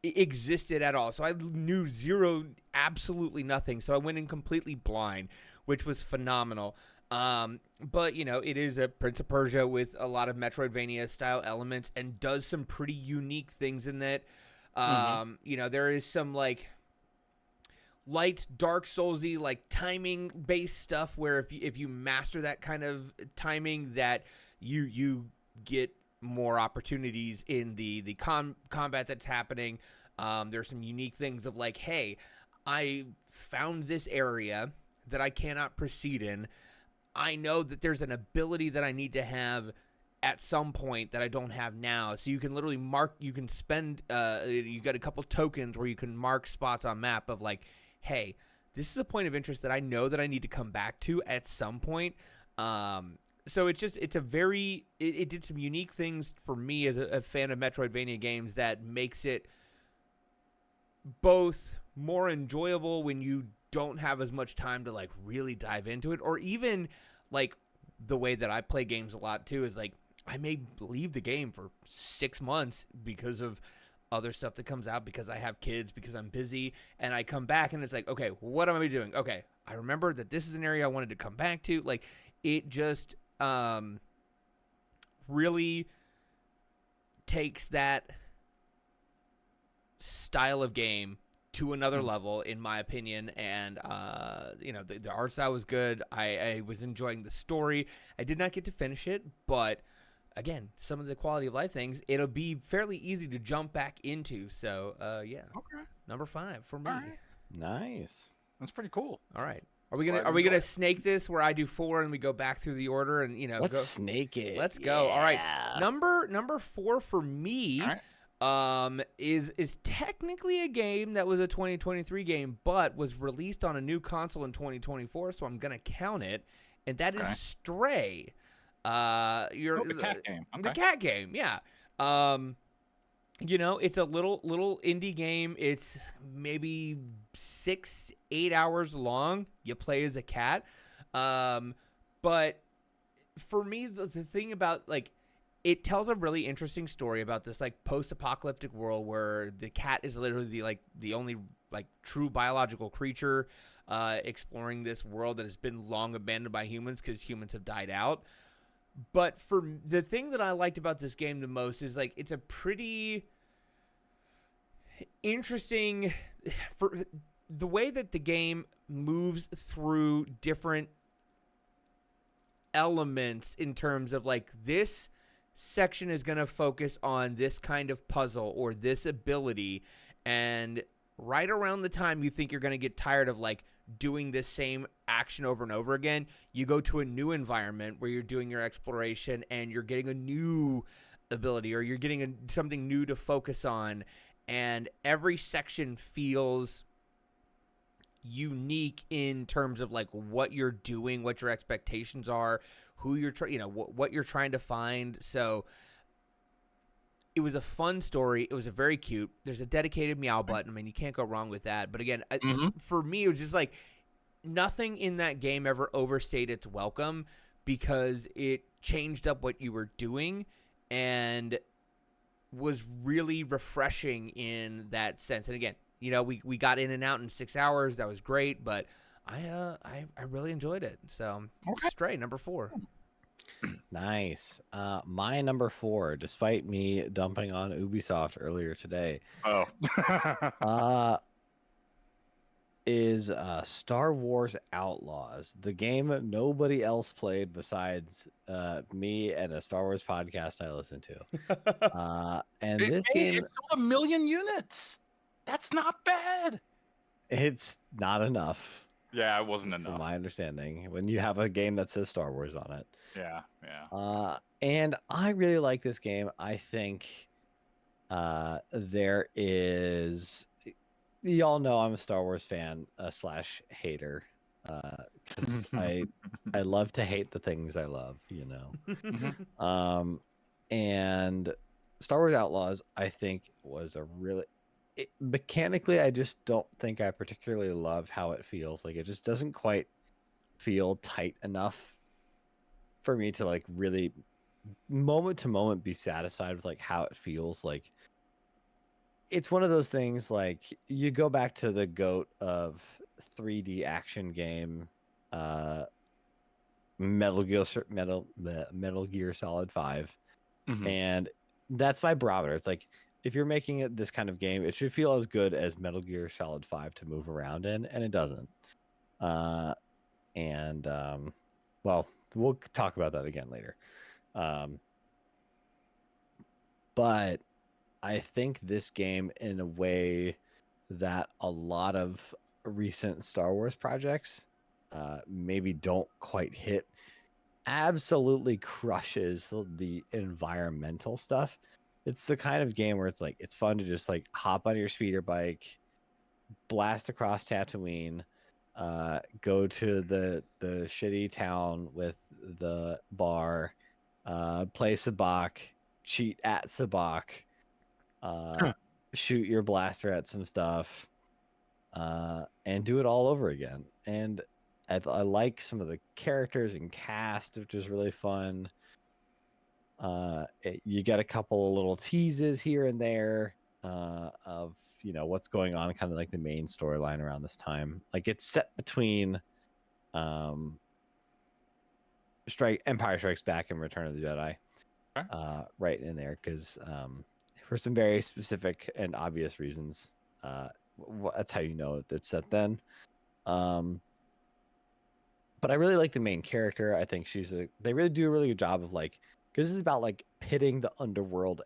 existed at all, so I knew absolutely nothing. So I went in completely blind, which was phenomenal. But it is a Prince of Persia with a lot of Metroidvania style elements and does some pretty unique things in that. There is some like light Dark Soulsy like timing based stuff where if you master that kind of timing, that you get more opportunities in the combat that's happening. There's some unique things of like, hey, I found this area that I cannot proceed in. I know that there's an ability that I need to have at some point that I don't have now. So you can literally you can spend, you got a couple tokens where you can mark spots on map of like, hey, this is a point of interest that I know that I need to come back to at some point. So it did some unique things for me as a fan of Metroidvania games that makes it both more enjoyable when you don't have as much time to like really dive into it, or even like the way that I play games a lot too is like I may leave the game for 6 months because of other stuff that comes out, because I have kids, because I'm busy, and I come back and it's like, okay, what am I doing? Okay, I remember that this is an area I wanted to come back to. Like it just really takes that style of game to another level, in my opinion. And the art style was good. I was enjoying the story. I did not get to finish it, but again, some of the quality of life things, it'll be fairly easy to jump back into. So okay, number 5 for me. All right. Nice. That's pretty cool. All right. Are we gonna snake this where I do 4 and we go back through the order and let's snake it. Let's go. All right. Number 4 for me. All right. Is technically a game that was a 2023 game, but was released on a new console in 2024, so I'm gonna count it, and that is Stray. The cat game. Okay. The cat game, yeah. You know, it's a little indie game. It's maybe 6-8 hours long. You play as a cat, but for me, the thing about like it tells a really interesting story about this like post-apocalyptic world where the cat is literally the only like true biological creature exploring this world that has been long abandoned by humans because humans have died out. But for the thing that I liked about this game the most is like it's a pretty interesting for the way that the game moves through different elements in terms of like this section is going to focus on this kind of puzzle or this ability, and right around the time you think you're going to get tired of like doing this same action over and over again, you go to a new environment where you're doing your exploration and you're getting a new ability or you're getting something new to focus on, and every section feels unique in terms of like what you're doing, what your expectations are, who you're trying, what you're trying to find. So it was a fun story. It was a very cute. There's a dedicated meow button. I mean, you can't go wrong with that. But again, for me, it was just like nothing in that game ever overstayed its welcome because it changed up what you were doing and was really refreshing in that sense. And again, we got in and out in 6 hours. That was great, but I really enjoyed it. So Stray number 4. Nice. My number 4, despite me dumping on Ubisoft earlier today, Oh. is Star Wars Outlaws, the game nobody else played besides me and a Star Wars podcast I listen to. And this game, it sold 1 million units. That's not bad. it's not enough. Yeah, it wasn't enough. From my understanding, when you have a game that says Star Wars on it. Yeah. And I really like this game. I think there is... Y'all know I'm a Star Wars fan slash hater. 'Cause I love to hate the things I love, And Star Wars Outlaws, I think, was a really... mechanically, I just don't think I particularly love how it feels. Like, it just doesn't quite feel tight enough for me to like really moment to moment be satisfied with like how it feels. Like, it's one of those things, like, you go back to the GOAT of 3D action game, Metal Gear Solid 5, and that's my barometer. It's like, if you're making it this kind of game, it should feel as good as Metal Gear Solid 5 to move around in, and it doesn't. Well, we'll talk about that again later. But I think this game, in a way that a lot of recent Star Wars projects maybe don't quite hit, absolutely crushes the environmental stuff. It's the kind of game where it's like, it's fun to just like hop on your speeder bike, blast across Tatooine, go to the shitty town with the bar, play Sabacc, cheat at Sabacc, shoot your blaster at some stuff, and do it all over again. And I like some of the characters and cast, which is really fun. You get a couple of little teases here and there of what's going on, kind of like the main storyline around this time. Like, it's set between Empire Strikes Back and Return of the Jedi, right in there, because for some very specific and obvious reasons, that's how it's set then. But I really like the main character. I think they really do a really good job of like, because this is about like pitting the underworld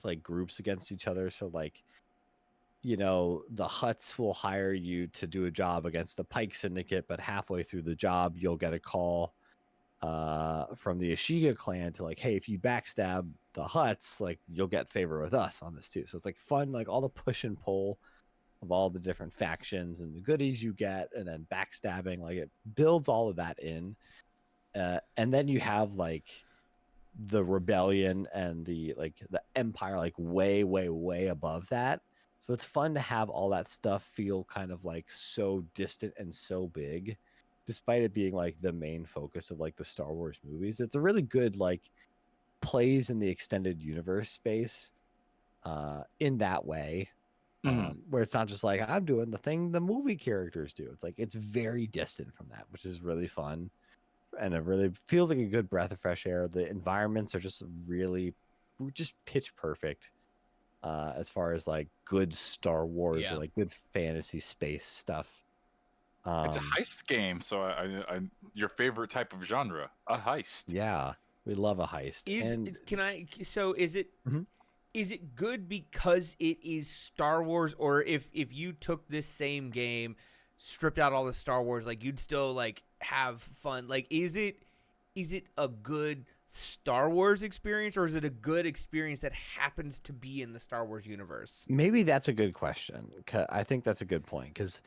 like groups against each other. So like, the Hutts will hire you to do a job against the Pike Syndicate, but halfway through the job, you'll get a call from the Ashiga clan to like, hey, if you backstab the Hutts, like, you'll get favor with us on this too. So it's like fun, like all the push and pull of all the different factions and the goodies you get, and then backstabbing, like, it builds all of that in. And then you have like the rebellion and the empire like way, way, way above that. So it's fun to have all that stuff feel kind of like so distant and so big, despite it being like the main focus of like the Star Wars movies. It's a really good like plays in the extended universe space in that way. Where it's not just like I'm doing the thing the movie characters do. It's like it's very distant from that, which is really fun. And it really feels like a good breath of fresh air. The environments are just pitch perfect as far as like good Star Wars Yeah. or like good fantasy space stuff. It's a heist game, so I your favorite type of genre, a heist. Yeah, we love a heist. And Is it Mhm. is it good because it is Star Wars, or if you took this same game, stripped out all the Star Wars, like you'd still like have fun? Like is it a good Star Wars experience, or is it a good experience that happens to be in the Star Wars universe? maybe that's a good question. I think that's a good point because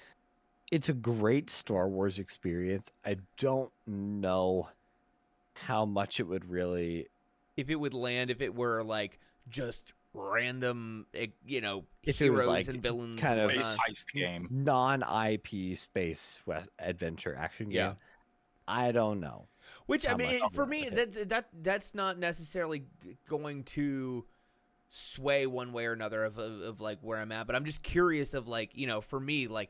it's a great Star Wars experience. I don't know how much it would really If it would land, if it were like just random, if it was heroes like and villains, kind and of Space whatnot. heist game. non-IP space adventure action game. Yeah. I don't know. Which I how mean, much for of me, it. that's not necessarily going to sway one way or another of like where I'm at. But I'm just curious of like, for me, like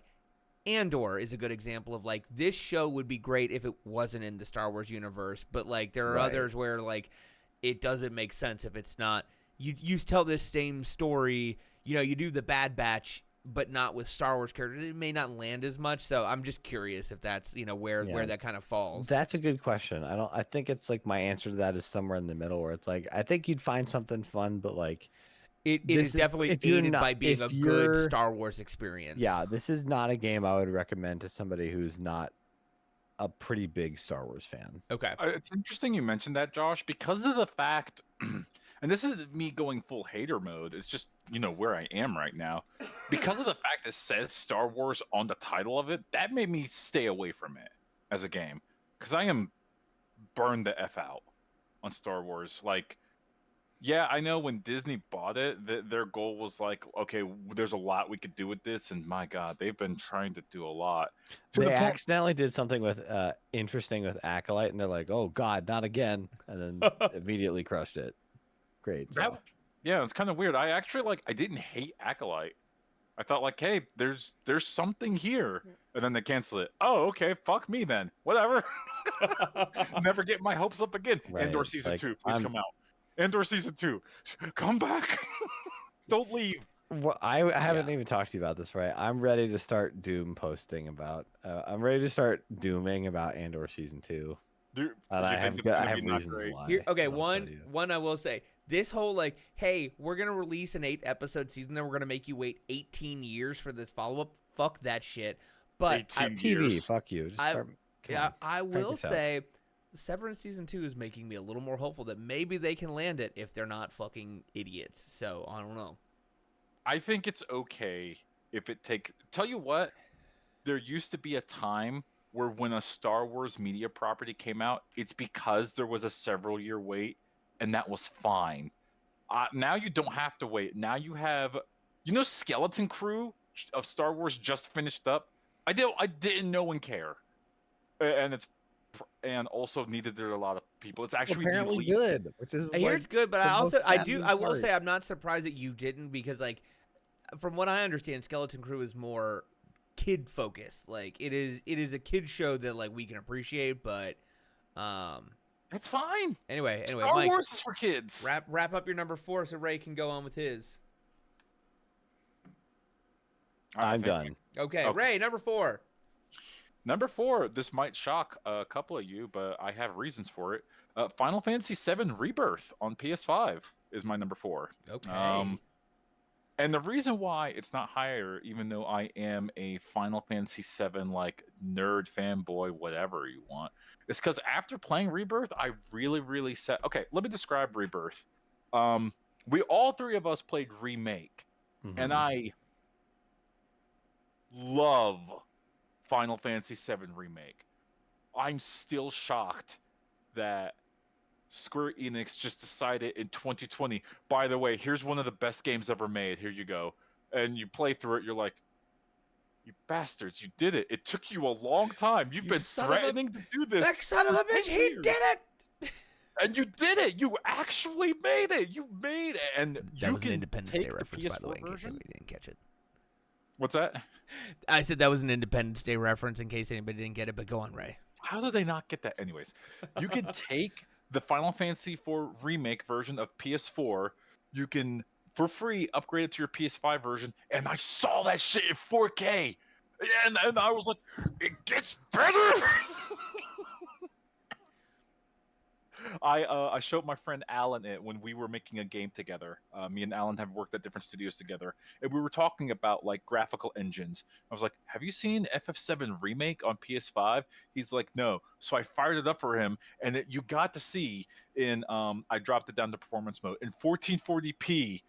Andor is a good example of like this show would be great if it wasn't in the Star Wars universe. But like there are Right. others where like it doesn't make sense if it's not. You tell this same story. You do the Bad Batch, but not with Star Wars characters. It may not land as much. So I'm just curious if that's where Yeah. that kind of falls. That's a good question. I think it's like my answer to that is somewhere in the middle where it's like I think you'd find something fun, but like It this is is- definitely if you're aided not- by being if a good you're- Star Wars experience. yeah, this is not a game I would recommend to somebody who's not a pretty big Star Wars fan. Okay. It's interesting you mentioned that, Josh, because of the fact, and this is me going full hater mode. It's just where I am right now, because of the fact it says Star Wars on the title of it. That made me stay away from it as a game, because I am burned the f out on Star Wars. Like, yeah, I know when Disney bought it, their goal was like, okay, there's a lot we could do with this, and my God, they've been trying to do a lot. To They the point, accidentally did something with interesting with Acolyte, and they're like, "Oh God, not again!" and then immediately crushed it. Great That- stuff. yeah, it's kind of weird. I actually I didn't hate Acolyte. I thought like, hey, there's something here, and then they cancel it. Oh, okay, fuck me then. Whatever. Never get my hopes up again. Right, Andor season like, 2, please I'm- come out. Andor season 2, come back. Don't leave. Well, I haven't even talked to you about this, right? I'm ready to start doom posting about. I'm ready to start dooming about Andor season 2, Dude, and you I think have it's gonna I be have not reasons great? why. Here, okay, but I'll tell you. one I will say. This whole like, hey, we're gonna release an 8-episode season, then we're gonna make you wait 18 years for this follow up. Fuck that shit. But 18 TV, years. fuck you. Just I- start, come yeah, on. I will this out. say, Severance season 2 is making me a little more hopeful that maybe they can land it if they're not fucking idiots. So I don't know. I think it's okay if it takes. Tell you what, there used to be a time where when a Star Wars media property came out, it's because there was a several year wait, and that was fine. Now you don't have to wait. Now you have, Skeleton Crew of Star Wars just finished up. I didn't know and care, and and also neither did a lot of people. It's actually the Apparently least. good, which is I hear like, it's good, but the I most I fattening will part. say I'm not surprised that you didn't, because like from what I understand, Skeleton Crew is more kid focused. Like it is a kid show that like we can appreciate, but That's fine. anyway, Star Mike, Wars is for kids. wrap up your number 4 so Ray can go on with his. I'm Thank done. you. Okay, Okay. Ray, number 4. Number 4, this might shock a couple of you, but I have reasons for it. Final Fantasy VII Rebirth on PS5 is my number 4. Okay. And the reason why it's not higher, even though I am a Final Fantasy VII like nerd fanboy, whatever you want, is because after playing Rebirth, I really, really said, okay, let me describe Rebirth. We all three of us played Remake, and Mhm. I love Final Fantasy VII Remake. I'm still shocked that Square Enix just decided in 2020, by the way, here's one of the best games ever made. Here you go. And you play through it, you're like, you bastards, you did it. It took you a long time. You've You been son of a- threatening to do this. That son of a for bitch, 10 he years. did it! And you did it. You actually made it. You made it. And That you was an can Independence take Day the reference, by the PS4 way, in case version. anybody didn't catch it. What's that? I said that was an Independence Day reference in case anybody didn't get it, but go on, Ray. How do they not get that? Anyways, you can take the Final Fantasy IV remake version of PS4. You can, for free, upgrade it to your PS5 version. And I saw that shit in 4K. And I was like, it gets better. I showed my friend Alan it when we were making a game together. Me and Alan have worked at different studios together, and we were talking about like graphical engines. I was like, "Have you seen FF7 remake on PS5?" He's like, "No." So I fired it up for him, and you got to see in I dropped it down to performance mode in 1440p.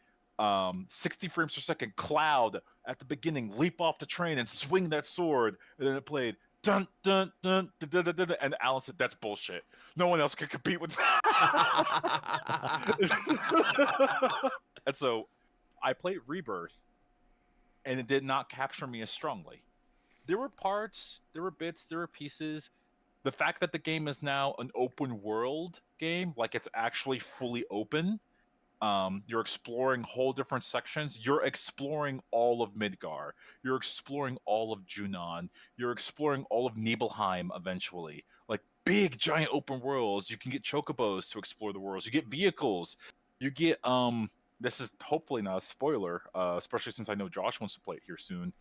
60 frames per second, Cloud at the beginning leap off the train and swing that sword, and then it played dun dun dun dun dun dun, dun, dun, and Alan said, "That's bullshit. No one else can compete with that." And so I played Rebirth, and it did not capture me as strongly. There were parts, there were bits, there were pieces. The fact that the game is now an open world game, like it's actually fully open, you're exploring whole different sections. You're exploring all of Midgar. You're exploring all of Junon. You're exploring all of Nibelheim eventually. Like big giant open worlds. You can get chocobos to explore the worlds. You get vehicles. You get this is hopefully not a spoiler, especially since I know Josh wants to play it here soon.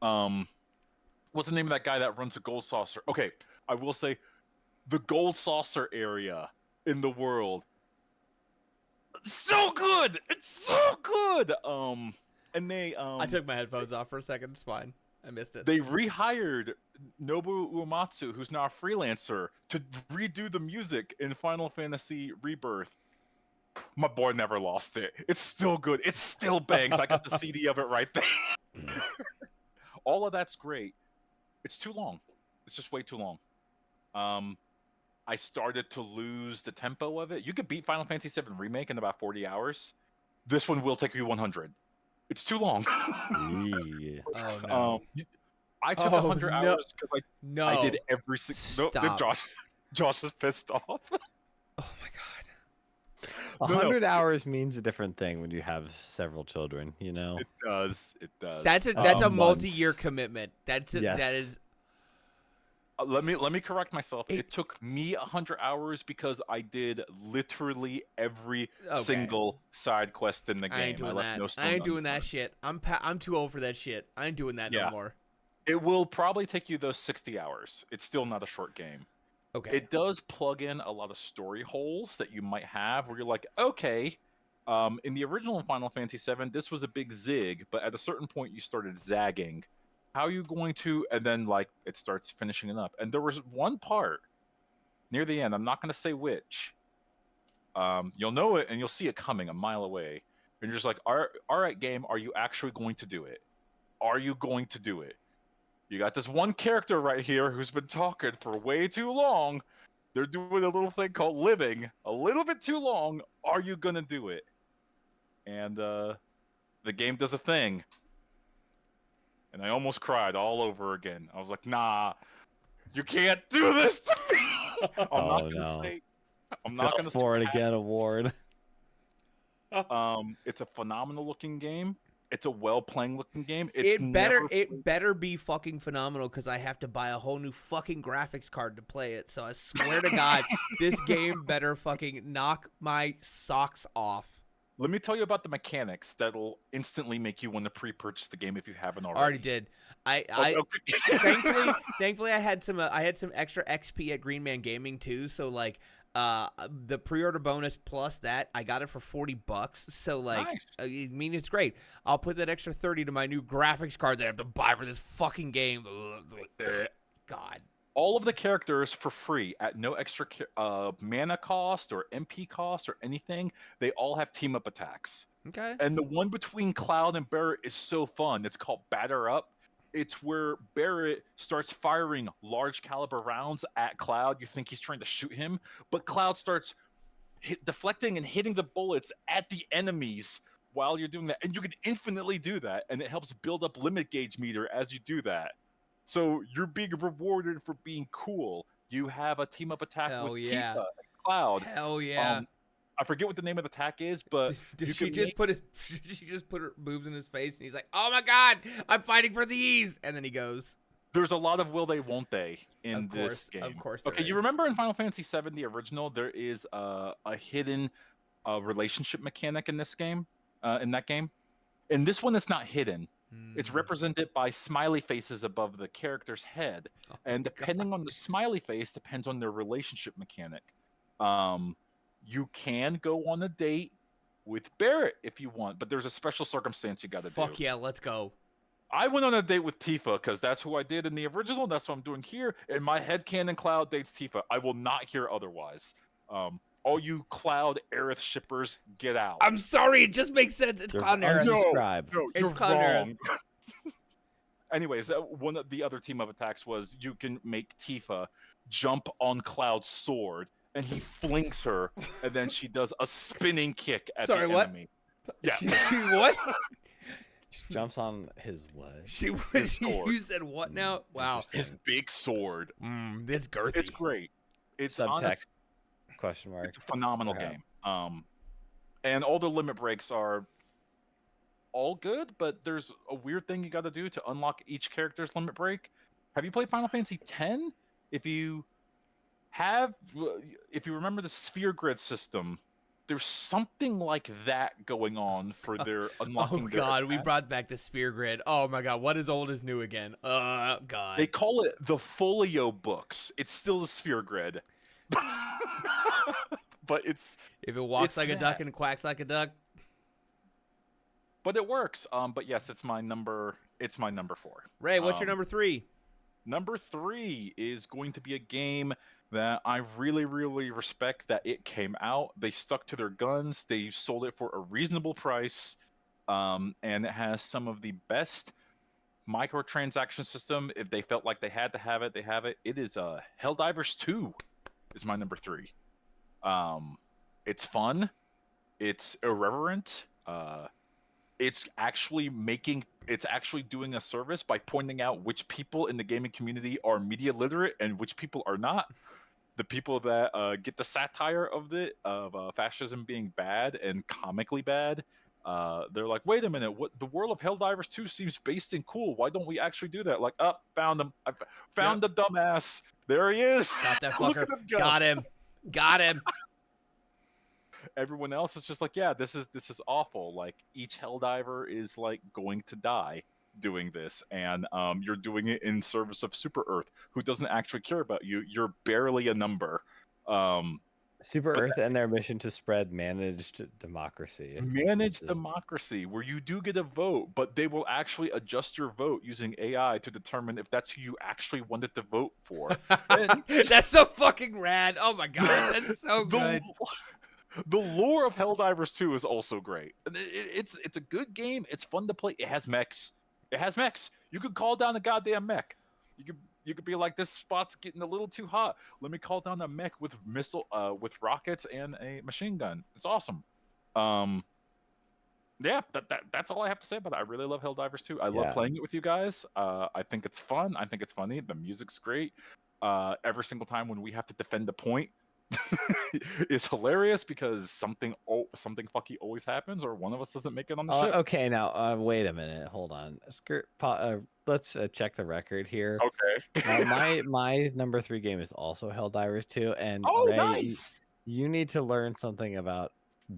What's the name of that guy that runs the gold saucer? Okay, I will say the gold saucer area in the world, so good. It's so good. And they I took my headphones off for a second. It's fine. I missed it. they rehired Nobuo Uematsu, who's now a freelancer, to redo the music in Final Fantasy Rebirth. My boy never lost it. It's still good. It still bangs. I got the CD of it right there. All of that's great. It's too long. It's just way too long. I started to lose the tempo of it. You could beat Final Fantasy VII Remake in about 40 hours. This one will take you 100. It's too long. Yeah. Oh no. I took Oh, 100 no. hours because No. I did every single. No, Stop. Josh is pissed off. Oh my god. 100 hours means a different thing when you have several children, you know? It does. It does. That's a months. multi-year commitment. That Yes. is Let me correct myself. It- It took me 100 hours because I did literally every Okay. single side quest in the game. I ain't doing left that. no stone I ain't doing that unturned. shit. I'm too old for that shit. I ain't doing that Yeah. no more. It will probably take you those 60 hours. It's still not a short game. Okay. It does plug in a lot of story holes that you might have where you're like, okay, in the original Final Fantasy VII, this was a big zig, but at a certain point you started zagging. How are you going to, and then like it starts finishing it up. And there was one part near the end, I'm not going to say which. You'll know it and you'll see it coming a mile away. And you're just like, all right, game, are you actually going to do it? Are you going to do it? You got this one character right here who's been talking for way too long. They're doing a little thing called living a little bit too long. Are you gonna do it? And the game does a thing. And I almost cried all over again. I was like, nah, you can't do this to me. I'm not gonna no. say. I'm not Fell gonna say for it what again award. It's a phenomenal looking game. It's a well playing looking game. It better be fucking phenomenal because I have to buy a whole new fucking graphics card to play it. So I swear to God, this game better fucking knock my socks off. Let me tell you about the mechanics that'll instantly make you want to pre-purchase the game if you haven't already. Already did. Thankfully I had some extra XP at Green Man Gaming too. So like the pre-order bonus plus that I got it for $40. So like Nice. I mean it's great. I'll put that extra 30 to my new graphics card that I have to buy for this fucking game. God. All of the characters for free at no extra mana cost or MP cost or anything. They all have team up attacks. Okay. And the one between Cloud and Barrett is so fun. It's called Batter Up. It's where Barrett starts firing large caliber rounds at Cloud. You think he's trying to shoot him, but Cloud starts deflecting and hitting the bullets at the enemies while you're doing that, and you can infinitely do that, and it helps build up limit gauge meter as you do that. So you're being rewarded for being cool. You have a team up attack Hell with yeah. Tifa and Cloud. Hell yeah. I forget what the name of the attack is, but Did you she can just make- put his she just put her boobs in his face and he's like, "Oh my god, I'm fighting for these." And then he goes, there's a lot of will they won't they in Of course, this game. of course there Okay, you is. remember in Final Fantasy VII, the original, there is a hidden relationship mechanic in this game, in that game. In this one, it's not hidden. It's "Hmm, represented by smiley faces above the character's head, oh and my depending God." on the smiley face, depends on their relationship mechanic. You can go on a date with Barrett if you want, but there's a special circumstance you got to do. Fuck yeah, let's go. I went on a date with Tifa because that's who I did in the original. That's what I'm doing here. In my headcanon, Cloud dates Tifa. I will not hear otherwise. All you Cloud Aerith shippers, get out. I'm sorry, it just makes sense. It's You're Cloud and Aerith. No. unsubscribe. No, It's you're Cloud Aerith. wrong. Anyways, one of the other team up attacks was you can make Tifa jump on Cloud's sword, and he flings her, and then she does a spinning kick at Sorry, the what? enemy. Yeah. She what? Just jumps on his what? She His sword. You said what now? Wow. His big sword. It's girthy. It's great. It's Subtext? honest- Question mark. It's a phenomenal Okay. game. And all the limit breaks are all good, but there's a weird thing you got to do to unlock each character's limit break. Have you played Final Fantasy X? If you remember the sphere grid system, there's something like that going on for their unlocking. Oh their god, we attacks. brought back the spear grid. Oh my god, what is old is new again? God. They call it the folio books. It's still the sphere grid. But it's If it walks it's like a duck that. and quacks like a duck. but it works. But yes, it's my number 4. Ray, what's your Um, number 3? Number 3 is going to be a game that I really, really respect that it came out. They stuck to their guns. They sold it for a reasonable price. And it has some of the best microtransaction system. If they felt like they had to have it, they have it. It is Helldivers 2 is my number 3. It's fun. It's irreverent. It's actually doing a service by pointing out which people in the gaming community are media literate and which people are not. The people that get the satire of fascism being bad and comically bad, they're like, wait a minute, what? The world of Helldivers 2 seems based and cool. Why don't we actually do that? Like, found him. I found the dumbass. There he is. Got that Look fucker. at him go. Got him. Got him. Everyone else is just like, yeah, this is awful. Like, each Helldiver is like going to die doing this, and you're doing it in service of Super Earth, who doesn't actually care about you. You're barely a number. Super but Earth and their mission to spread managed democracy. Managed This is- democracy, where you do get a vote, but they will actually adjust your vote using AI to determine if that's who you actually wanted to vote for. And- That's so fucking rad. Oh my god, that's so the, good. the lore of Helldivers 2 is also great. It's a good game. It's fun to play. It has mechs. You could call down a goddamn mech. You could be like, this spot's getting a little too hot. Let me call down a mech with with rockets and a machine gun. It's awesome. Yeah, that's all I have to say about it. I really love Helldivers 2. I love Yeah. playing it with you guys. I think it's fun. I think it's funny. The music's great. Every single time when we have to defend the point, it's hilarious because something fucky always happens, or one of us doesn't make it on the ship. Okay, now wait a minute. Hold on. Let's check the record here. Okay. My number 3 game is also Helldivers 2, and Oh, Ray, nice. you need to learn something about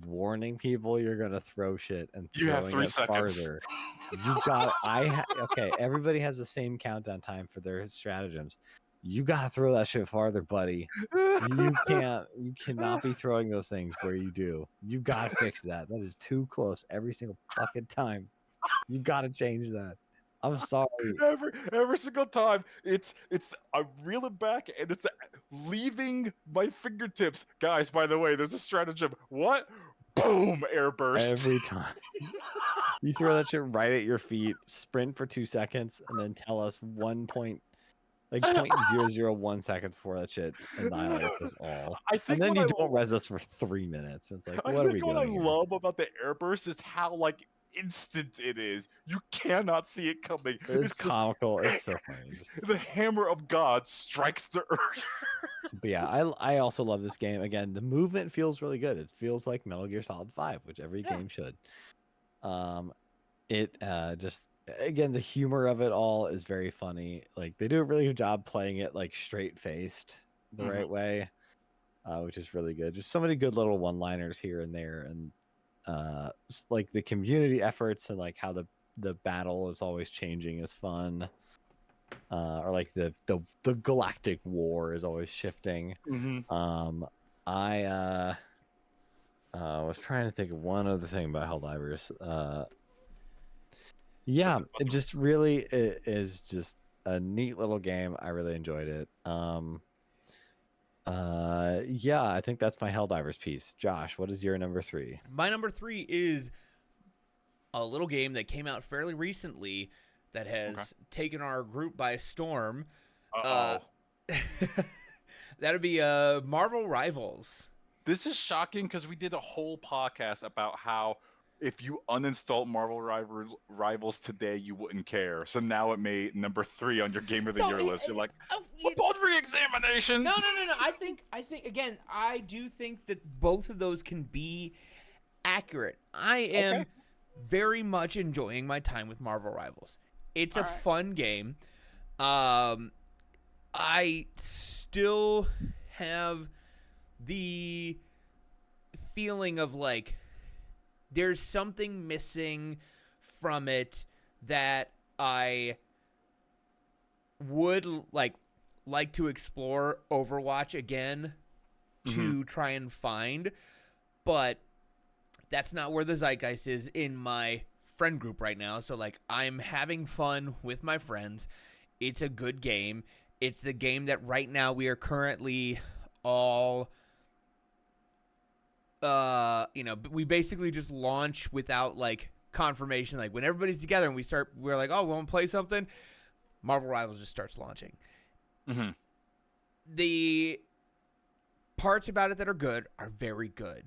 warning people you're gonna throw shit and You have throwing 3 it seconds. farther. Okay, everybody has the same countdown time for their stratagems. You gotta throw that shit farther, buddy. You cannot be throwing those things where you do. You gotta fix that. That is too close every single fucking time. You gotta change that. I'm sorry. Every single time, I reel it back and it's leaving my fingertips. Guys, by the way, there's a stratagem. What? Boom! Air burst. Every time. You throw that shit right at your feet, sprint for 2 seconds, and then tell us Like 0.001 seconds before that shit annihilates us all. I think And then what you I don't res us for 3 minutes. It's like, I what are we think what I doing here? love about the airburst is how like instant it is. You cannot see it coming. It's just comical. It's so funny. the hammer of God strikes the earth. But yeah, I also love this game. Again, the movement feels really good. It feels like Metal Gear Solid 5, which every Yeah. game should. It just again, the humor of it all is very funny. Like they do a really good job playing it like straight faced the right way, which is really good. Just so many good little one liners here and there, and like the community efforts and like how the battle is always changing is fun. Or like the galactic war is always shifting. I was trying to think of one other thing about Helldivers. Yeah, it just really is just a neat little game. I really enjoyed it. Yeah, I think that's my Helldivers piece. Josh, what is your number 3? My number 3 is a little game that came out fairly recently that has taken our group by storm. That'd be Marvel Rivals. This is shocking because we did a whole podcast about how if you uninstalled Marvel Rivals today, you wouldn't care. So now it made number 3 on your Game of the Year list. You're like, upon re-examination. No. I think again, I do think that both of those can be accurate. I am very much enjoying my time with Marvel Rivals. It's a fun game. I still have the feeling of like there's something missing from it that I would like to explore Overwatch again to try and find, but that's not where the zeitgeist is in my friend group right now. So like I'm having fun with my friends. It's a good game. It's the game that right now we are currently all we basically just launch without like confirmation. Like when everybody's together and we're like, oh, we want to play something, Marvel Rivals just starts launching. The parts about it that are good are very good.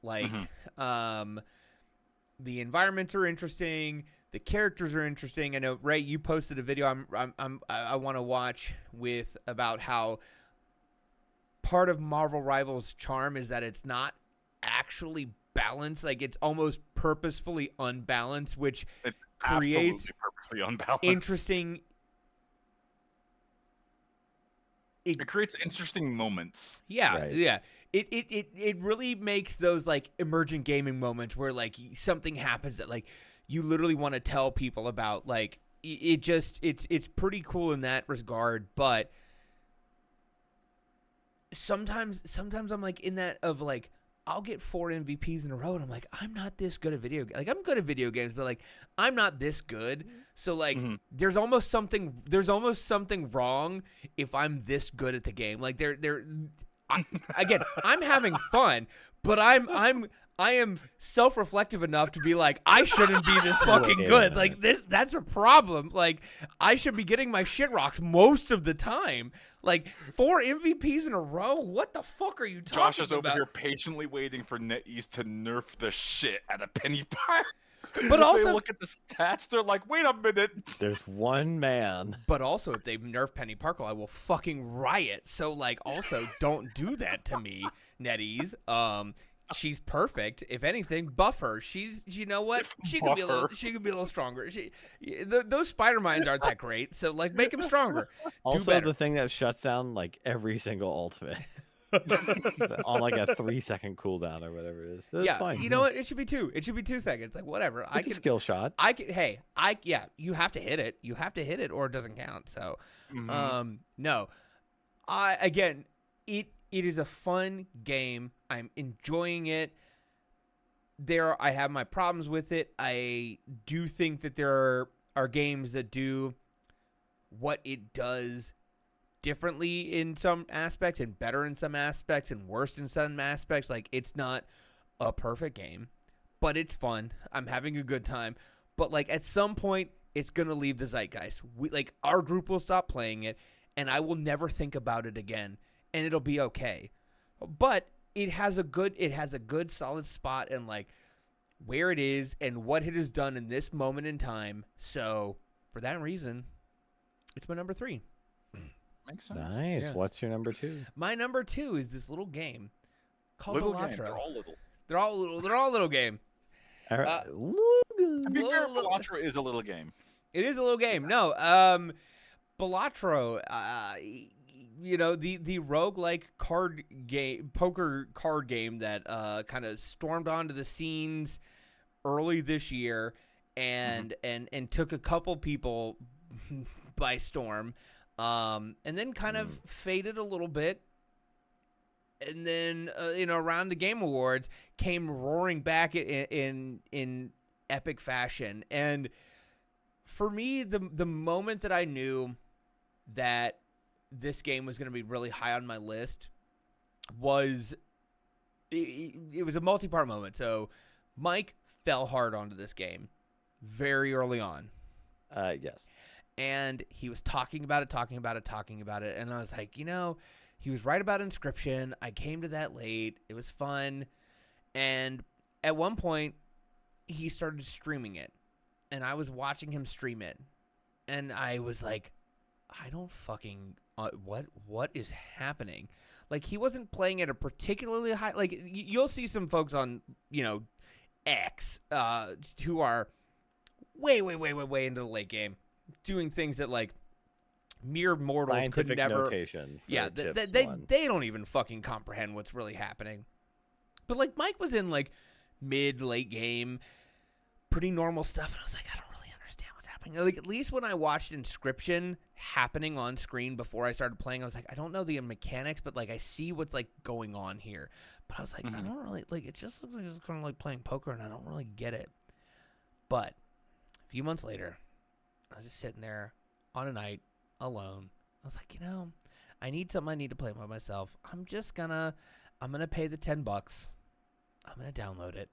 Like the environments are interesting, the characters are interesting. I know, Ray, you posted a video I want to watch with about how part of Marvel Rivals' charm is that it's not actually balanced. Like it's almost purposefully unbalanced, which it's creates purposely unbalanced. interesting. It creates interesting moments. Yeah, Right. yeah. It really makes those like emergent gaming moments where like something happens that like you literally want to tell people about. Like it's pretty cool in that regard, but sometimes I'm like in that of like I'll get 4 MVPs in a row and I'm like, I'm not this good at video games. Like I'm good at video games, but like I'm not this good. So like there's almost something wrong if I'm this good at the game. Like again, I'm having fun, but I am self-reflective enough to be like, I shouldn't be this fucking good. Like that's a problem. Like I should be getting my shit rocked most of the time. Like 4 MVPs in a row? What the fuck are you talking about? Josh is over here patiently waiting for NetEase to nerf the shit out of Penny Park. But also, they look at the stats, they're like, wait a minute. There's one man. But also, if they nerf Penny Parker, I will fucking riot. So, like, also, don't do that to me, NetEase. She's perfect. If anything, buff her. You know what? She could be a little stronger. Those spider mines aren't that great. So, like, make them stronger. Also, the thing that shuts down like every single ultimate. On like a 3-second cooldown or whatever it is. That's fine. You know what? It should be 2. It should be 2 seconds. Like whatever. It's a skill shot. You have to hit it. You have to hit it or it doesn't count. So, no. It is a fun game. I'm enjoying it. I have my problems with it. I do think that there are games that do what it does differently in some aspects and better in some aspects and worse in some aspects. Like it's not a perfect game, but it's fun. I'm having a good time. But like at some point it's going to leave the zeitgeist. Our group will stop playing it and I will never think about it again, and it'll be okay. But it has a good solid spot in like where it is and what it has done in this moment in time. So for that reason, it's my number 3. Makes sense. Nice. Yeah. What's your number 2? My number 2 is this little game called Little Balatro. game. They're all little. They're all little. They're all little game. All right. To be fair, Little- Balatro is a little game. It is a little game. No, Balatro, you know, the roguelike card game, poker card game that kind of stormed onto the scenes early this year and took a couple people by storm, and then kind of faded a little bit. And then, you know, around the Game Awards, came roaring back in epic fashion. And for me, the moment that I knew that this game was going to be really high on my list was it was a multi-part moment. So Mike fell hard onto this game very early on. Yes. And he was talking about it. And I was like, you know, he was right about Inscription. I came to that late. It was fun. And at one point, he started streaming it. And I was watching him stream it. And I was like, I don't fucking... what is happening? Like, he wasn't playing at a particularly high... Like, you'll see some folks on, you know, X who are way into the late game. Doing things that, like, mere mortals could Scientific never... notation. For Yeah, Chips they one. don't even fucking comprehend what's really happening. But like Mike was in like late game, pretty normal stuff, and I was like, I don't really understand what's happening. Like at least when I watched Inscription happening on screen before I started playing, I was like, I don't know the mechanics, but like I see what's like going on here. But I was like, I don't really like. It just looks like it's kind of like playing poker, and I don't really get it. But a few months later, I was just sitting there on a night alone. I was like, you know, I need something I need to play by myself. I'm gonna pay the $10. I'm gonna download it.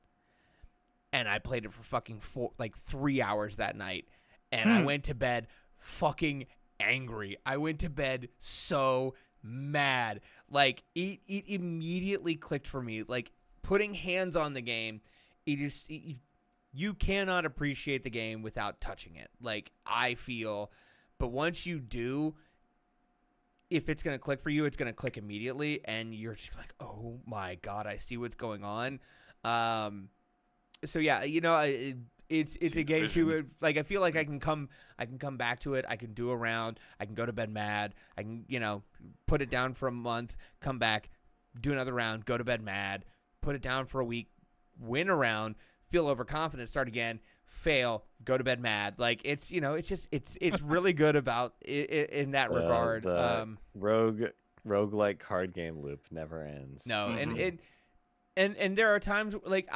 And I played it for fucking 3 hours that night. And I went to bed fucking angry. I went to bed so mad. Like it immediately clicked for me. Like putting hands on the game, you cannot appreciate the game without touching it. Like I feel. But once you do, if it's going to click for you, it's going to click immediately. And you're just like, oh, my God, I see what's going on. So, yeah, you know, it's a game, too. Like, I feel like I can come back to it. I can do a round. I can go to bed mad. I can, you know, put it down for a month, come back, do another round, go to bed mad, put it down for a week, win a round, feel overconfident, start again, fail, go to bed mad. Like it's, you know, it's just it's really good about it in that regard. The roguelike card game loop never ends. No, and there are times like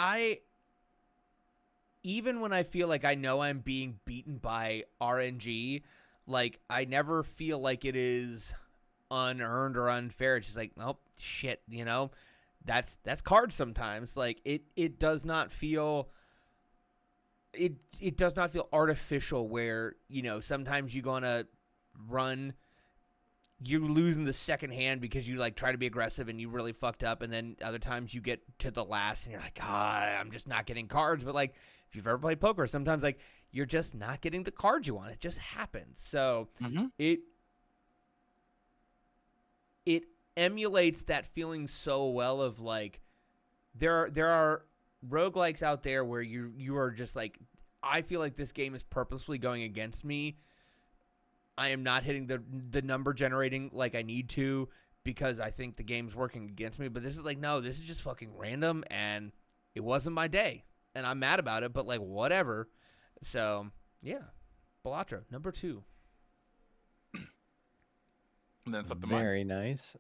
even when I feel like I know I'm being beaten by RNG, like I never feel like it is unearned or unfair. It's just like, oh shit, you know, that's cards sometimes. Like it does not feel it does not feel artificial where, you know, sometimes you're gonna run, you lose in the second hand because you like try to be aggressive and you really fucked up, and then other times you get to the last and you're like, God, I'm just not getting cards. But like if you've ever played poker, sometimes like you're just not getting the cards you want. It just happens. So it emulates that feeling so well of like there are roguelikes out there where you are just like, I feel like this game is purposefully going against me. I am not hitting the number generating like I need to because I think the game's working against me. But this is like, no, this is just fucking random, and it wasn't my day, and I'm mad about it, but like whatever. So yeah, Balatro, number 2. And then it's up to mine. Very nice.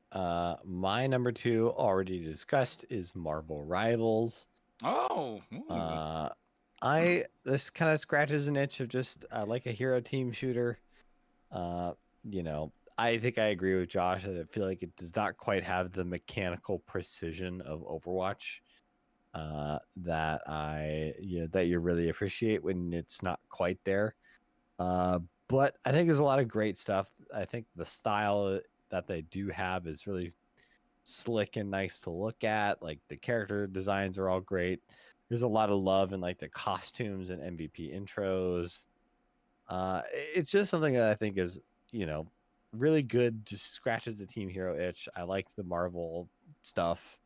My number 2, already discussed, is Marvel Rivals. Oh. Ooh. This kind of scratches an itch of just like a hero team shooter. You know, I think I agree with Josh that I feel like it does not quite have the mechanical precision of Overwatch that you really appreciate when it's not quite there. But I think there's a lot of great stuff. I think the style that they do have is really slick and nice to look at. Like the character designs are all great. There's a lot of love in like the costumes and MVP intros. It's just something that I think is, really good. Just scratches the Team Hero itch. I like the Marvel stuff.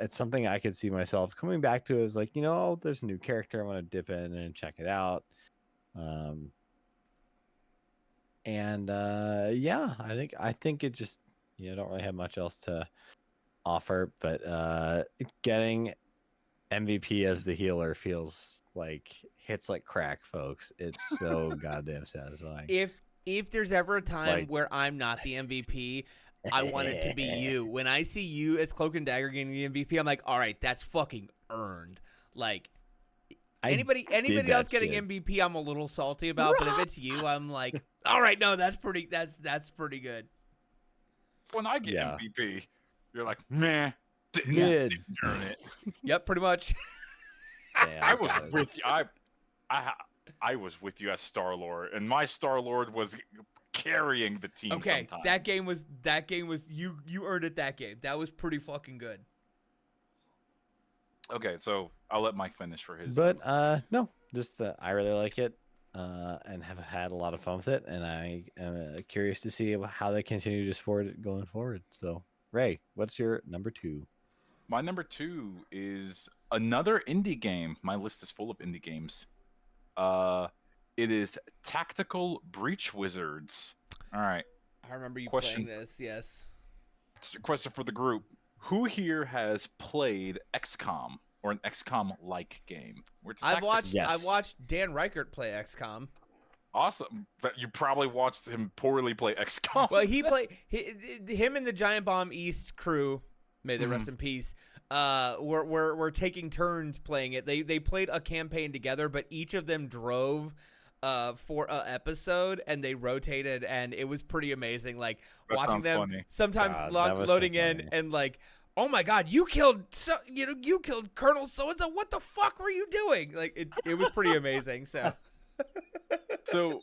It's something I could see myself coming back to. Is like, there's a new character I want to dip in and check it out. And yeah, I think it just, don't really have much else to offer, but getting MVP as the healer feels like hits like crack, folks. It's so goddamn satisfying. If there's ever a time Like- where I'm not the MVP, I want it to be you. When I see you as Cloak and Dagger getting the MVP, I'm like, all right, that's fucking earned. Like I anybody did else that getting shit. MVP, I'm a little salty about. But if it's you, I'm like, all right, no, that's pretty good. When I get Yeah. MVP, you're like, meh, didn't, Mid. didn't earn it. Yep, pretty much. Yeah, I was got it. with you. I was with you as Star Lord, and my Star Lord was carrying the team. Okay, sometimes. that game was you earned it. That game that was pretty fucking good. Okay, so I'll let Mike finish for his. But no, just I really like it, and have had a lot of fun with it, and I am curious to see how they continue to support it going forward. So, Ray, what's your number 2? My number 2 is another indie game. My list is full of indie games. It is Tactical Breach Wizards. All right. I remember you Question. playing this. Yes. It's a question for the group. Who here has played XCOM or an XCOM-like game? Where it's I've tactical? watched Yes. Dan Reichert play XCOM. Awesome. But you probably watched him poorly play XCOM. Well, he played him and the Giant Bomb East crew. May they rest in peace. Were taking turns playing it. They played a campaign together, but each of them drove for a episode, and they rotated, and it was pretty amazing. Like That watching sounds them funny. sometimes God, that was so loading in funny. and like, oh my god, you killed you killed Colonel so and so. What the fuck were you doing? Like it was pretty amazing. So So,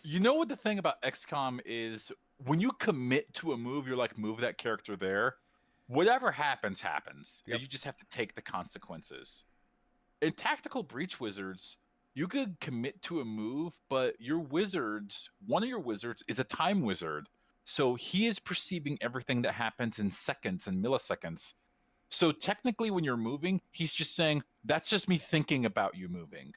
you know what the thing about XCOM is? When you commit to a move, you're like, move that character there. Whatever happens, happens. And Yep. you just have to take the consequences. In Tactical Breach Wizards, you could commit to a move, but one of your wizards is a time wizard. So he is perceiving everything that happens in seconds and milliseconds. So technically, when you're moving, he's just saying, that's just me thinking about you moving.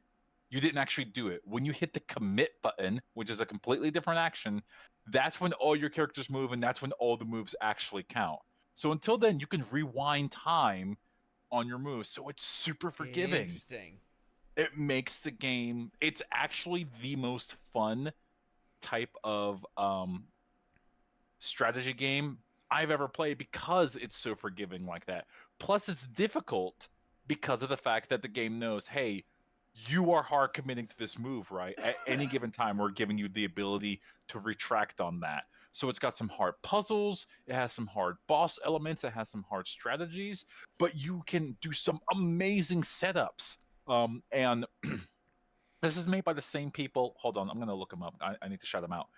You didn't actually do it. When you hit the commit button, which is a completely different action, that's when all your characters move, and that's when all the moves actually count. So until then, you can rewind time on your moves. So it's super forgiving. Interesting. It makes the game, it's actually the most fun type of strategy game I've ever played because it's so forgiving like that. Plus, it's difficult because of the fact that the game knows, hey, you are hard committing to this move, right? At any given time, we're giving you the ability to retract on that. So it's got some hard puzzles, it has some hard boss elements, it has some hard strategies, but you can do some amazing setups. And this is made by the same people. Hold on, I'm going to look them up. I need to shout them out.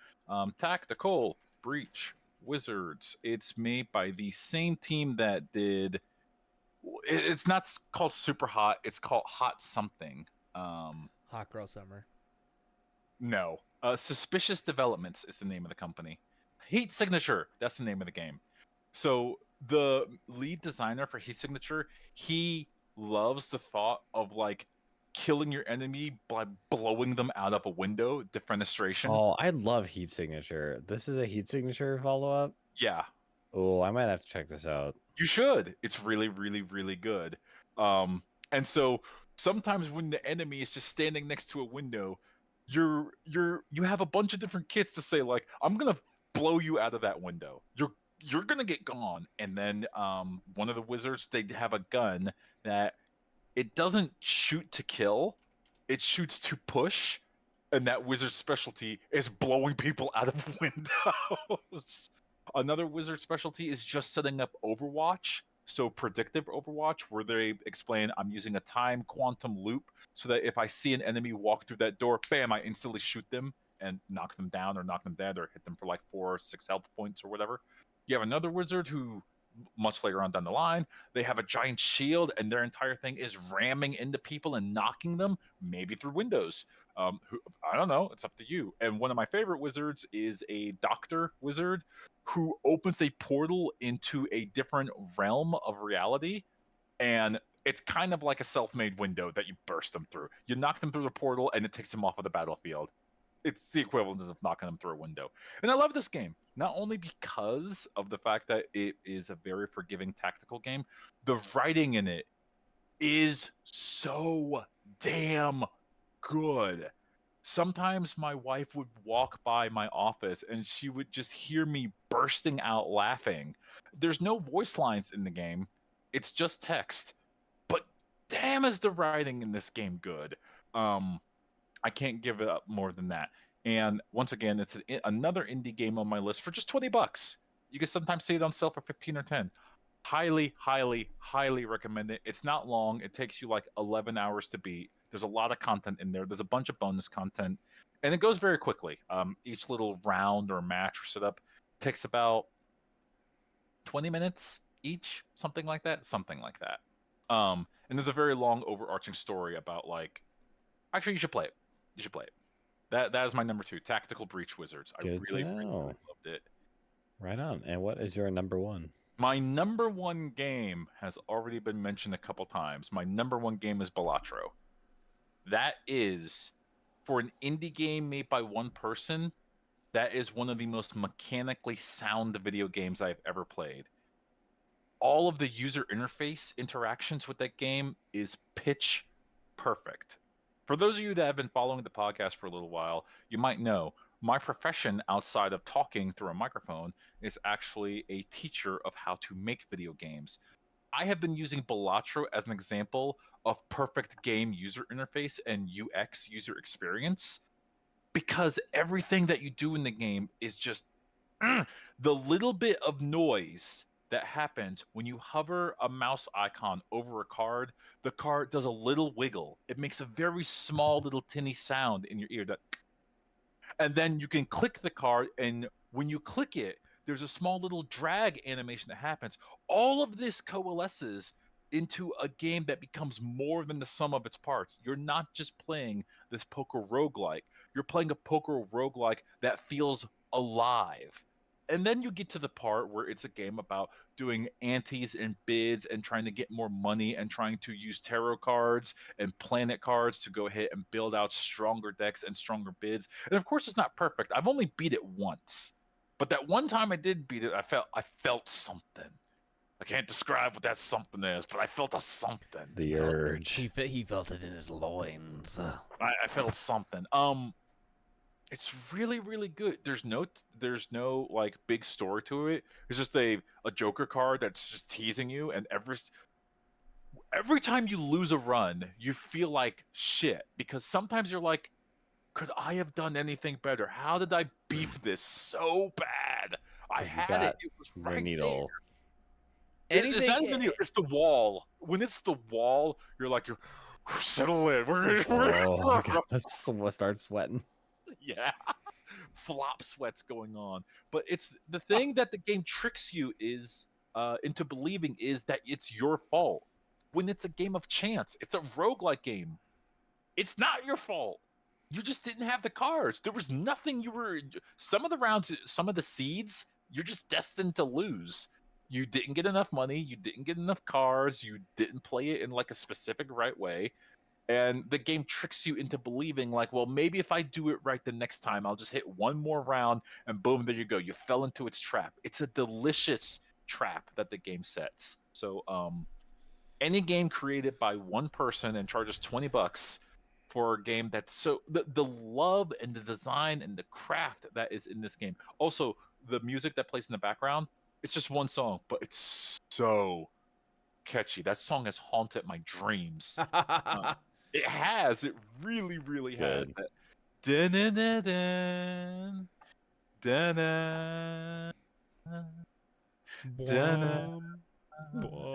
Tactical Breach Wizards. It's made by the same team that did. It's not called Super Hot. It's called Hot Something. Hot Girl Summer. No. Suspicious Developments is the name of the company. Heat Signature. That's the name of the game. So the lead designer for Heat Signature, he loves the thought of like killing your enemy by blowing them out of a window, defenestration. Oh, I love Heat Signature. This is a Heat Signature follow-up? Yeah, Oh, I might have to check this out. you should. It's really, really, really good. And so sometimes when the enemy is just standing next to a window, you have a bunch of different kits to say like, I'm gonna blow you out of that window. You're gonna get gone. And then one of the wizards, they have a gun that it doesn't shoot to kill, it shoots to push. And that wizard's specialty is blowing people out of windows. Another wizard specialty is just setting up Overwatch. So predictive Overwatch, where they explain I'm using a time quantum loop so that if I see an enemy walk through that door, bam, I instantly shoot them and knock them down or knock them dead or hit them for like 4 or 6 health points or whatever. You have another wizard who, much later on down the line, they have a giant shield and their entire thing is ramming into people and knocking them, maybe through windows. I don't know. It's up to you. And one of my favorite wizards is a doctor wizard who opens a portal into a different realm of reality. And it's kind of like a self-made window that you burst them through. You knock them through the portal and it takes them off of the battlefield. It's the equivalent of knocking them through a window. And I love this game, not only because of the fact that it is a very forgiving tactical game, the writing in it is so damn good. Sometimes my wife would walk by my office and she would just hear me bursting out laughing. There's no voice lines in the game, it's just text. But damn, is the writing in this game good. I can't give it up more than that. And once again, it's another indie game on my list for just $20. You can sometimes see it on sale for 15 or 10. Highly, highly, highly recommend it. It's not long. It takes you like 11 hours to beat. There's a lot of content in there. There's a bunch of bonus content, and it goes very quickly. Each little round or match or setup takes about 20 minutes each, something like that. And there's a very long overarching story about like. Actually, you should play it. You should play it. That is my number 2, Tactical Breach Wizards. I really loved it. Right on. And what is your number 1? My number 1 game has already been mentioned a couple times. My number 1 game is Balatro. That is, for an indie game made by one person, that is one of the most mechanically sound video games I've ever played. All of the user interface interactions with that game is pitch perfect. For those of you that have been following the podcast for a little while, you might know my profession outside of talking through a microphone is actually a teacher of how to make video games. I have been using Balatro as an example of perfect game user interface and UX user experience because everything that you do in the game is just the little bit of noise that happens when you hover a mouse icon over a card. The card does a little wiggle. It makes a very small little tinny sound in your ear that, and then you can click the card, and when you click it, there's a small little drag animation that happens. All of this coalesces into a game that becomes more than the sum of its parts. You're not just playing this poker roguelike. You're playing a poker roguelike that feels alive. And then you get to the part where it's a game about doing antes and bids and trying to get more money and trying to use tarot cards and planet cards to go ahead and build out stronger decks and stronger bids. And of course, it's not perfect. I've only beat it once. But that one time I did beat it, I felt something. I can't describe what that something is, but I felt a something. The urge. He felt it in his loins. I felt something. It's really, really good. There's no like big story to it. It's just a Joker card that's just teasing you, and every time you lose a run, you feel like shit because sometimes you're like, could I have done anything better? How did I beef this so bad? I had it. It was right the needle. There. It's not even the needle. It's the wall. When it's the wall, you're like, settle in. Oh, let's start sweating. Yeah. Flop sweats going on. But it's the thing that the game tricks you is into believing is that it's your fault. When it's a game of chance, it's a roguelike game. It's not your fault. You just didn't have the cards. There was nothing some of the rounds, some of the seeds, you're just destined to lose. You didn't get enough money. You didn't get enough cards. You didn't play it in like a specific right way. And the game tricks you into believing like, well, maybe if I do it right the next time, I'll just hit one more round and boom, there you go. You fell into its trap. It's a delicious trap that the game sets. So any game created by one person and charges $20 for a game that's so the love and the design and the craft that is in this game. Also, the music that plays in the background, it's just one song, but it's so catchy. That song has haunted my dreams. It really, really has that. Dun-dun-dun-dun, dun-dun, dun-dun.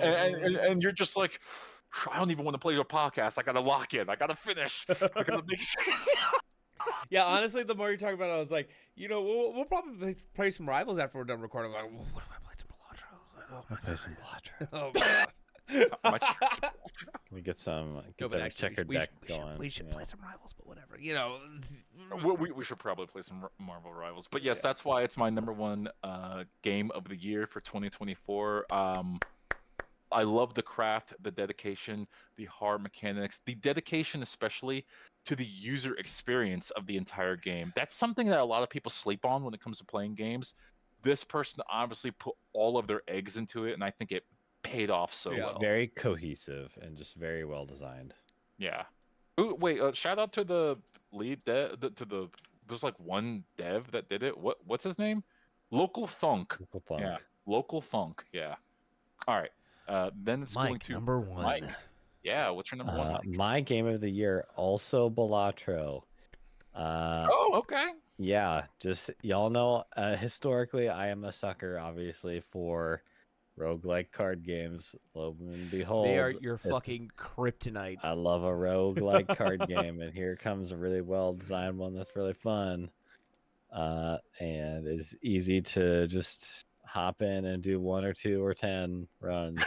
And you're just like, I don't even want to play your podcast. I gotta lock in. I gotta finish. I gotta make sure. Yeah, honestly, the more you talk about it, I was like, we'll probably play some Rivals after we're done recording. I'm like, what if I play some Balatro? I was like, oh I'll play some Blatcher. my god. Much We get some No, get but the actually, checkered we deck should, going. we should you play know. some Rivals, but whatever. we should probably play some Marvel Rivals. But yes, Yeah. that's why it's my number one game of the year for 2024. I love the craft, the dedication, the hard mechanics, the dedication especially to the user experience of the entire game. That's something that a lot of people sleep on when it comes to playing games. This person obviously put all of their eggs into it, and I think it paid off so Yeah. well. Very cohesive and just very well designed. Yeah. Ooh, wait, shout out to the lead there's like one dev that did it. What's his name? Local Thunk. Local Thunk. Yeah. Local Thunk. Yeah. All right. Then it's going Mike, to number one. Mike. Yeah, what's your number one? Mike? My game of the year, also Balatro. Oh, okay. Yeah, just y'all know, historically, I am a sucker, obviously, for roguelike card games. Lo and behold, They are your it's- fucking kryptonite. I love a roguelike card game, and here comes a really well designed one that's really fun, and is easy to just hop in and do 1 or 2 or 10 runs.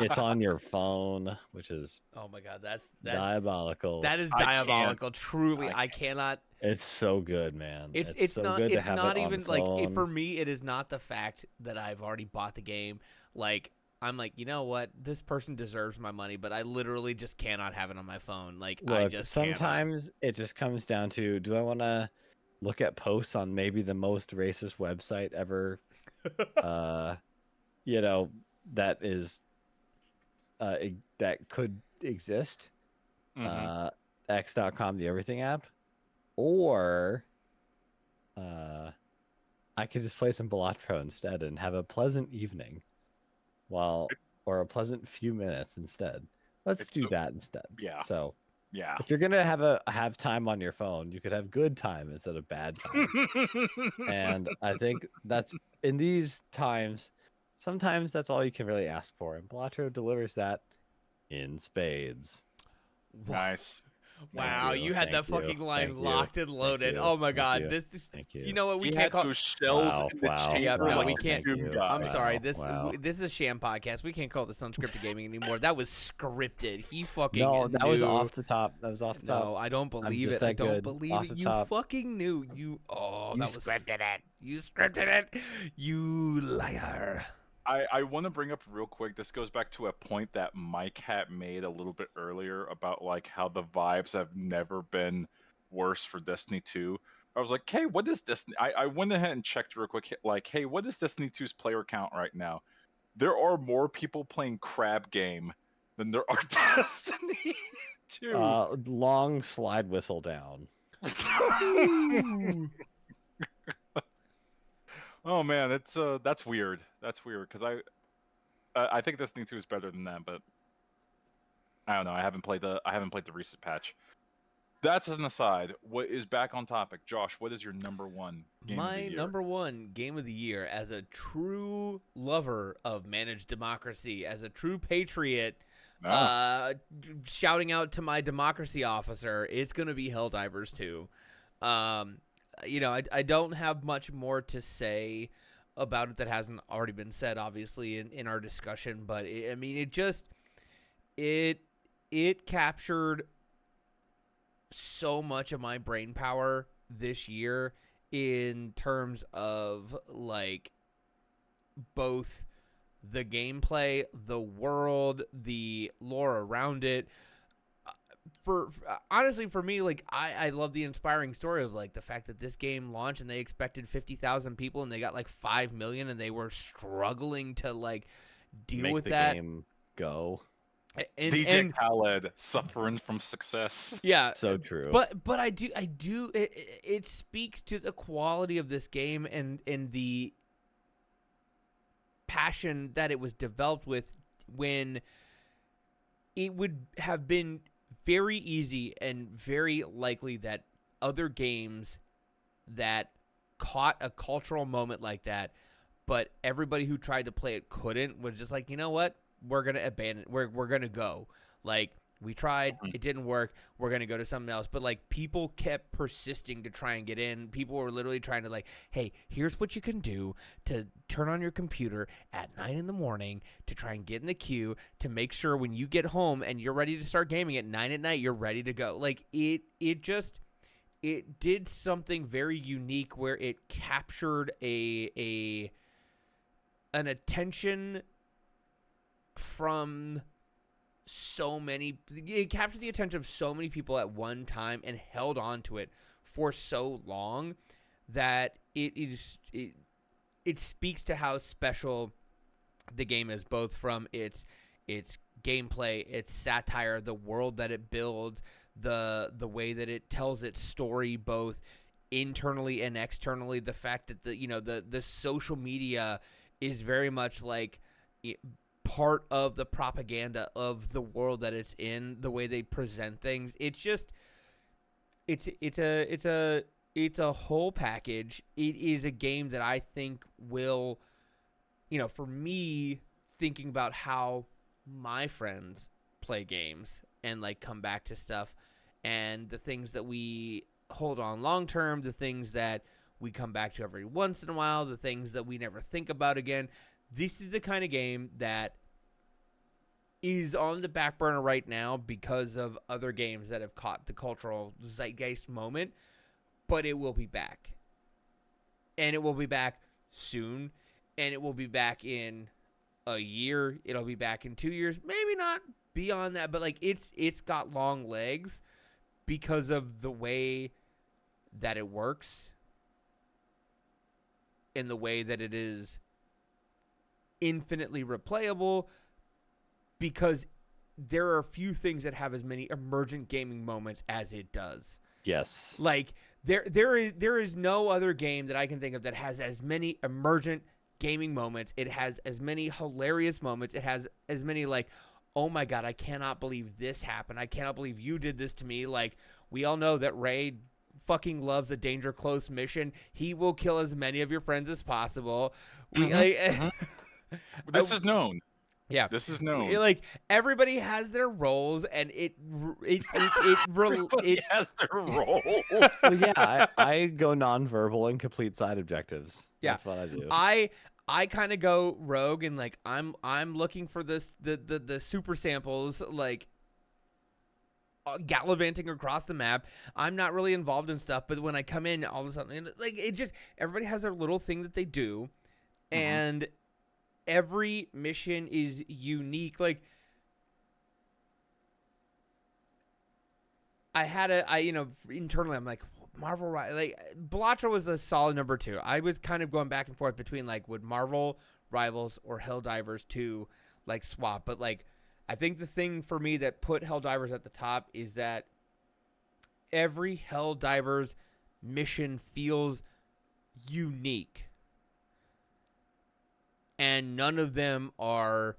It's on your phone, which is Oh my god, that's diabolical. that is I can't. diabolical. Truly, I I cannot. It's so good, man. It's so not good to it's have not it on even like phone. for me it is not the fact that I've already bought the game. Like I'm like, you know what? This person deserves my money, but I literally just cannot have it on my phone. Like I Look, just cannot. sometimes it just comes down to, do I want to look at posts on maybe the most racist website ever? That is that could exist. Mhm. X.com, the everything app, or I could just play some Balatro instead and have a pleasant evening, or a pleasant few minutes instead. Let's It's do so- that instead. Yeah. So Yeah. if you're gonna have time on your phone, you could have good time instead of bad time. And I think that's, in these times, sometimes that's all you can really ask for, and Balatro delivers that in spades. Nice. Wow, you, you had that thank you, fucking line thank you, locked and thank loaded. you, Oh my thank god, you, this thank you you. know what? We He can't had call. those shells Wow, in the wow, chamber wow, like we a can't- Doom thank you. guy. I'm sorry. Wow, This wow. this is a sham podcast. We can't call this unscripted gaming anymore. That was scripted. He fucking No, that was knew. off the top. That was off the top. No, I don't believe just it. I that don't good. believe Off it. the You top. fucking knew. You You that was scripted it. You scripted it. You liar. I want to bring up real quick. This goes back to a point that Mike had made a little bit earlier about like how the vibes have never been worse for Destiny 2. I was like, hey, what is Destiny? I went ahead and checked real quick. Like, hey, what is Destiny 2's player count right now? There are more people playing Crab Game than there are Destiny 2. Long slide whistle down. Oh man, it's that's weird. That's weird because I think Destiny 2 is better than that, but I don't know. I haven't played the recent patch. That's an aside. What is back on topic, Josh? What is your number one game of the My year? number one game of the year, as a true lover of managed democracy, as a true patriot, Ah, shouting out to my democracy officer, it's gonna be Helldivers 2. I don't have much more to say about it that hasn't already been said, obviously, in our discussion. But it captured so much of my brain power this year in terms of like both the gameplay, the world, the lore around it. Honestly, for me, like I love the inspiring story of like the fact that this game launched and they expected 50,000 people and they got like 5 million and they were struggling to like deal Make with the that. game go. DJ Khaled suffering from success. Yeah, So true. but I do it speaks to the quality of this game and the passion that it was developed with, when it would have been very easy and very likely that other games that caught a cultural moment like that, but everybody who tried to play it couldn't, was just like, you know what, we're gonna abandon, we're gonna go. Like, We tried, Mhm. it didn't work. We're going to go to something else. But like people kept persisting to try and get in. People were literally trying to like, hey, here's what you can do to turn on your computer at 9 in the morning to try and get in the queue to make sure when you get home and you're ready to start gaming at 9 at night, you're ready to go. Like it did something very unique where it captured an attention from so many. It captured the attention of so many people at one time and held on to it for so long that it speaks to how special the game is, both from its gameplay, its satire, the world that it builds, the way that it tells its story, both internally and externally. The fact that the social media is very much like part of the propaganda of the world that it's in, the way they present things. It's just it's a whole package. It is a game that I think will, for me, thinking about how my friends play games and like come back to stuff and the things that we hold on long term, the things that we come back to every once in a while, the things that we never think about again. This is the kind of game that is on the back burner right now because of other games that have caught the cultural zeitgeist moment, but it will be back. And it will be back soon, and it will be back in a year, it'll be back in 2 years, maybe not beyond that, but like it's got long legs because of the way that it works and the way that it is infinitely replayable, because there are a few things that have as many emergent gaming moments as it does. Yes. Like there is no other game that I can think of that has as many emergent gaming moments. It has as many hilarious moments. It has as many like, oh my god, I cannot believe this happened. I cannot believe you did this to me. Like, we all know that Ray fucking loves a danger close mission. He will kill as many of your friends as possible. This is known. Yeah, This is known. like everybody has their roles, and it Everybody has their roles. So yeah, I go nonverbal and complete side objectives. Yeah. That's what I do. I kind of go rogue, and like I'm looking for the super samples, like gallivanting across the map. I'm not really involved in stuff, but when I come in, all of a sudden, like it just, everybody has their little thing that they do, and every mission is unique. Like internally I'm like, Marvel, like Balatro was a solid number 2. I was kind of going back and forth between like, would Marvel Rivals or Helldivers 2 like swap, but like I think the thing for me that put Helldivers at the top is that every Helldivers mission feels unique, and none of them are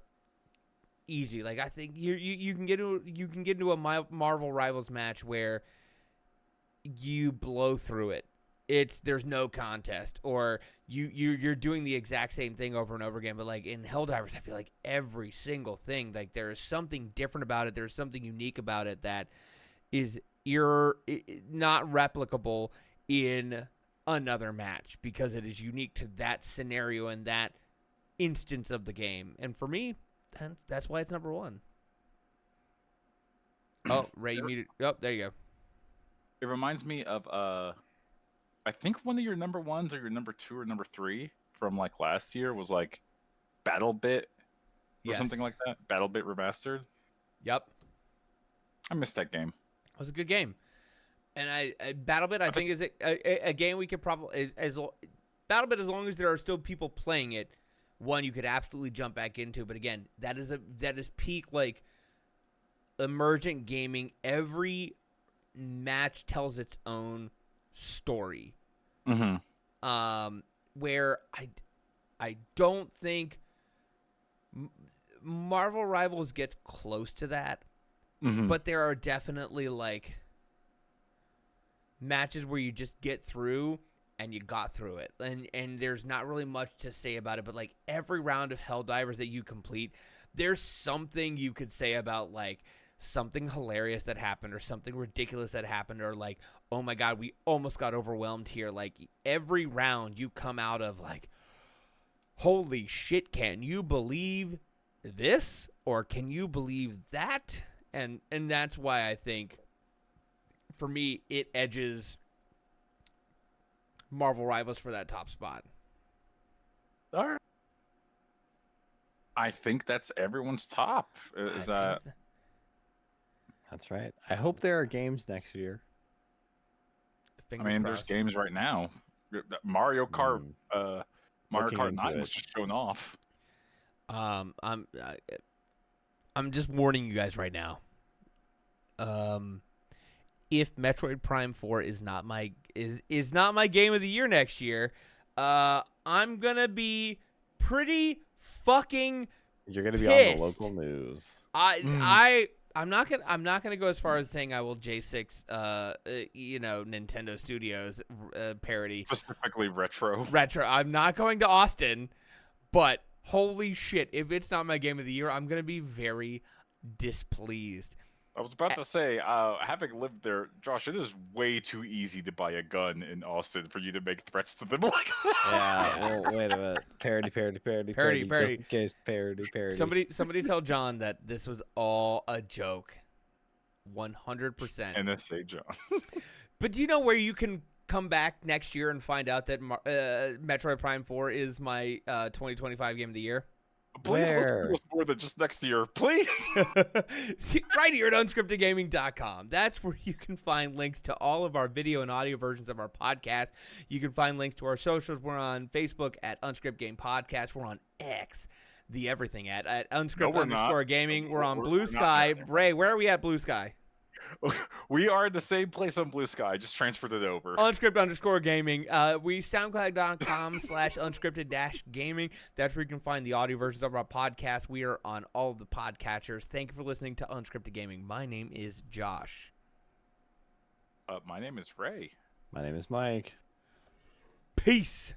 easy. Like I think you can get into a Marvel Rivals match where you blow through it. There's no contest, or you're doing the exact same thing over and over again. But like in Helldivers, I feel like every single thing, like there is something different about it. There's something unique about it that is not replicable in another match, because it is unique to that scenario and that instance of the game. And for me, that's why it's number 1. Oh, Ray, you muted. Oh, there you go. It reminds me of I think one of your number 1s or your number 2 or number 3 from like last year was like BattleBit or something like that. BattleBit Remastered. Yep. I missed that game. It was a good game. And BattleBit, I think, is a game we could probably BattleBit, as long as there are still people playing it, one you could absolutely jump back into. But again, that is peak like emergent gaming. Every match tells its own story. Where I don't think Marvel Rivals gets close to that, but there are definitely like matches where you just get through and you got through it, and there's not really much to say about it. But like every round of Helldivers that you complete, there's something you could say about like something hilarious that happened or something ridiculous that happened or like, oh my God, we almost got overwhelmed here. Like every round you come out of like, holy shit, can you believe this? Or can you believe that? And that's why I think for me it edges Marvel Rivals for that top spot. All right. I think that's everyone's top. Is that That's right. I hope there are games next year. I mean, there's games right now. Mario Kart Mario Looking Kart into 9 was it. just shown off. I'm just warning you guys right now. If Metroid Prime 4 is not my game of the year next year, I'm gonna be pretty fucking You're gonna be pissed. on the local news. I'm not gonna go as far as saying I will J6 Nintendo Studios parody Specifically retro. I'm not going to Austin, but holy shit, if it's not my game of the year, I'm gonna be very displeased. I was about to say, having lived there, Josh, it is way too easy to buy a gun in Austin for you to make threats to them like that. Yeah. Well, wait a minute. Parody. Parody. Just in case parody. Somebody tell John that this was all a joke. 100%. NSA John. But do you know where you can come back next year and find out that Metroid Prime 4 is my 2025 game of the year? Please listen Where? to us more than just next year, please. Right here at unscriptedgaming.com. That's where you can find links to all of our video and audio versions of our podcast. You can find links to our socials. We're on Facebook at Unscripted Game Podcast. We're on X, the everything at unscripted_gaming. We're on Blue Sky. Ray, where are we at Blue Sky? We are in the same place on Blue Sky. Just transferred it over. Unscripted_gaming. We soundcloud.com/unscripted-gaming. That's where you can find the audio versions of our podcast. We are on all of the podcatchers. Thank you for listening to Unscripted Gaming. My name is Josh. My name is Ray. My name is Mike. Peace.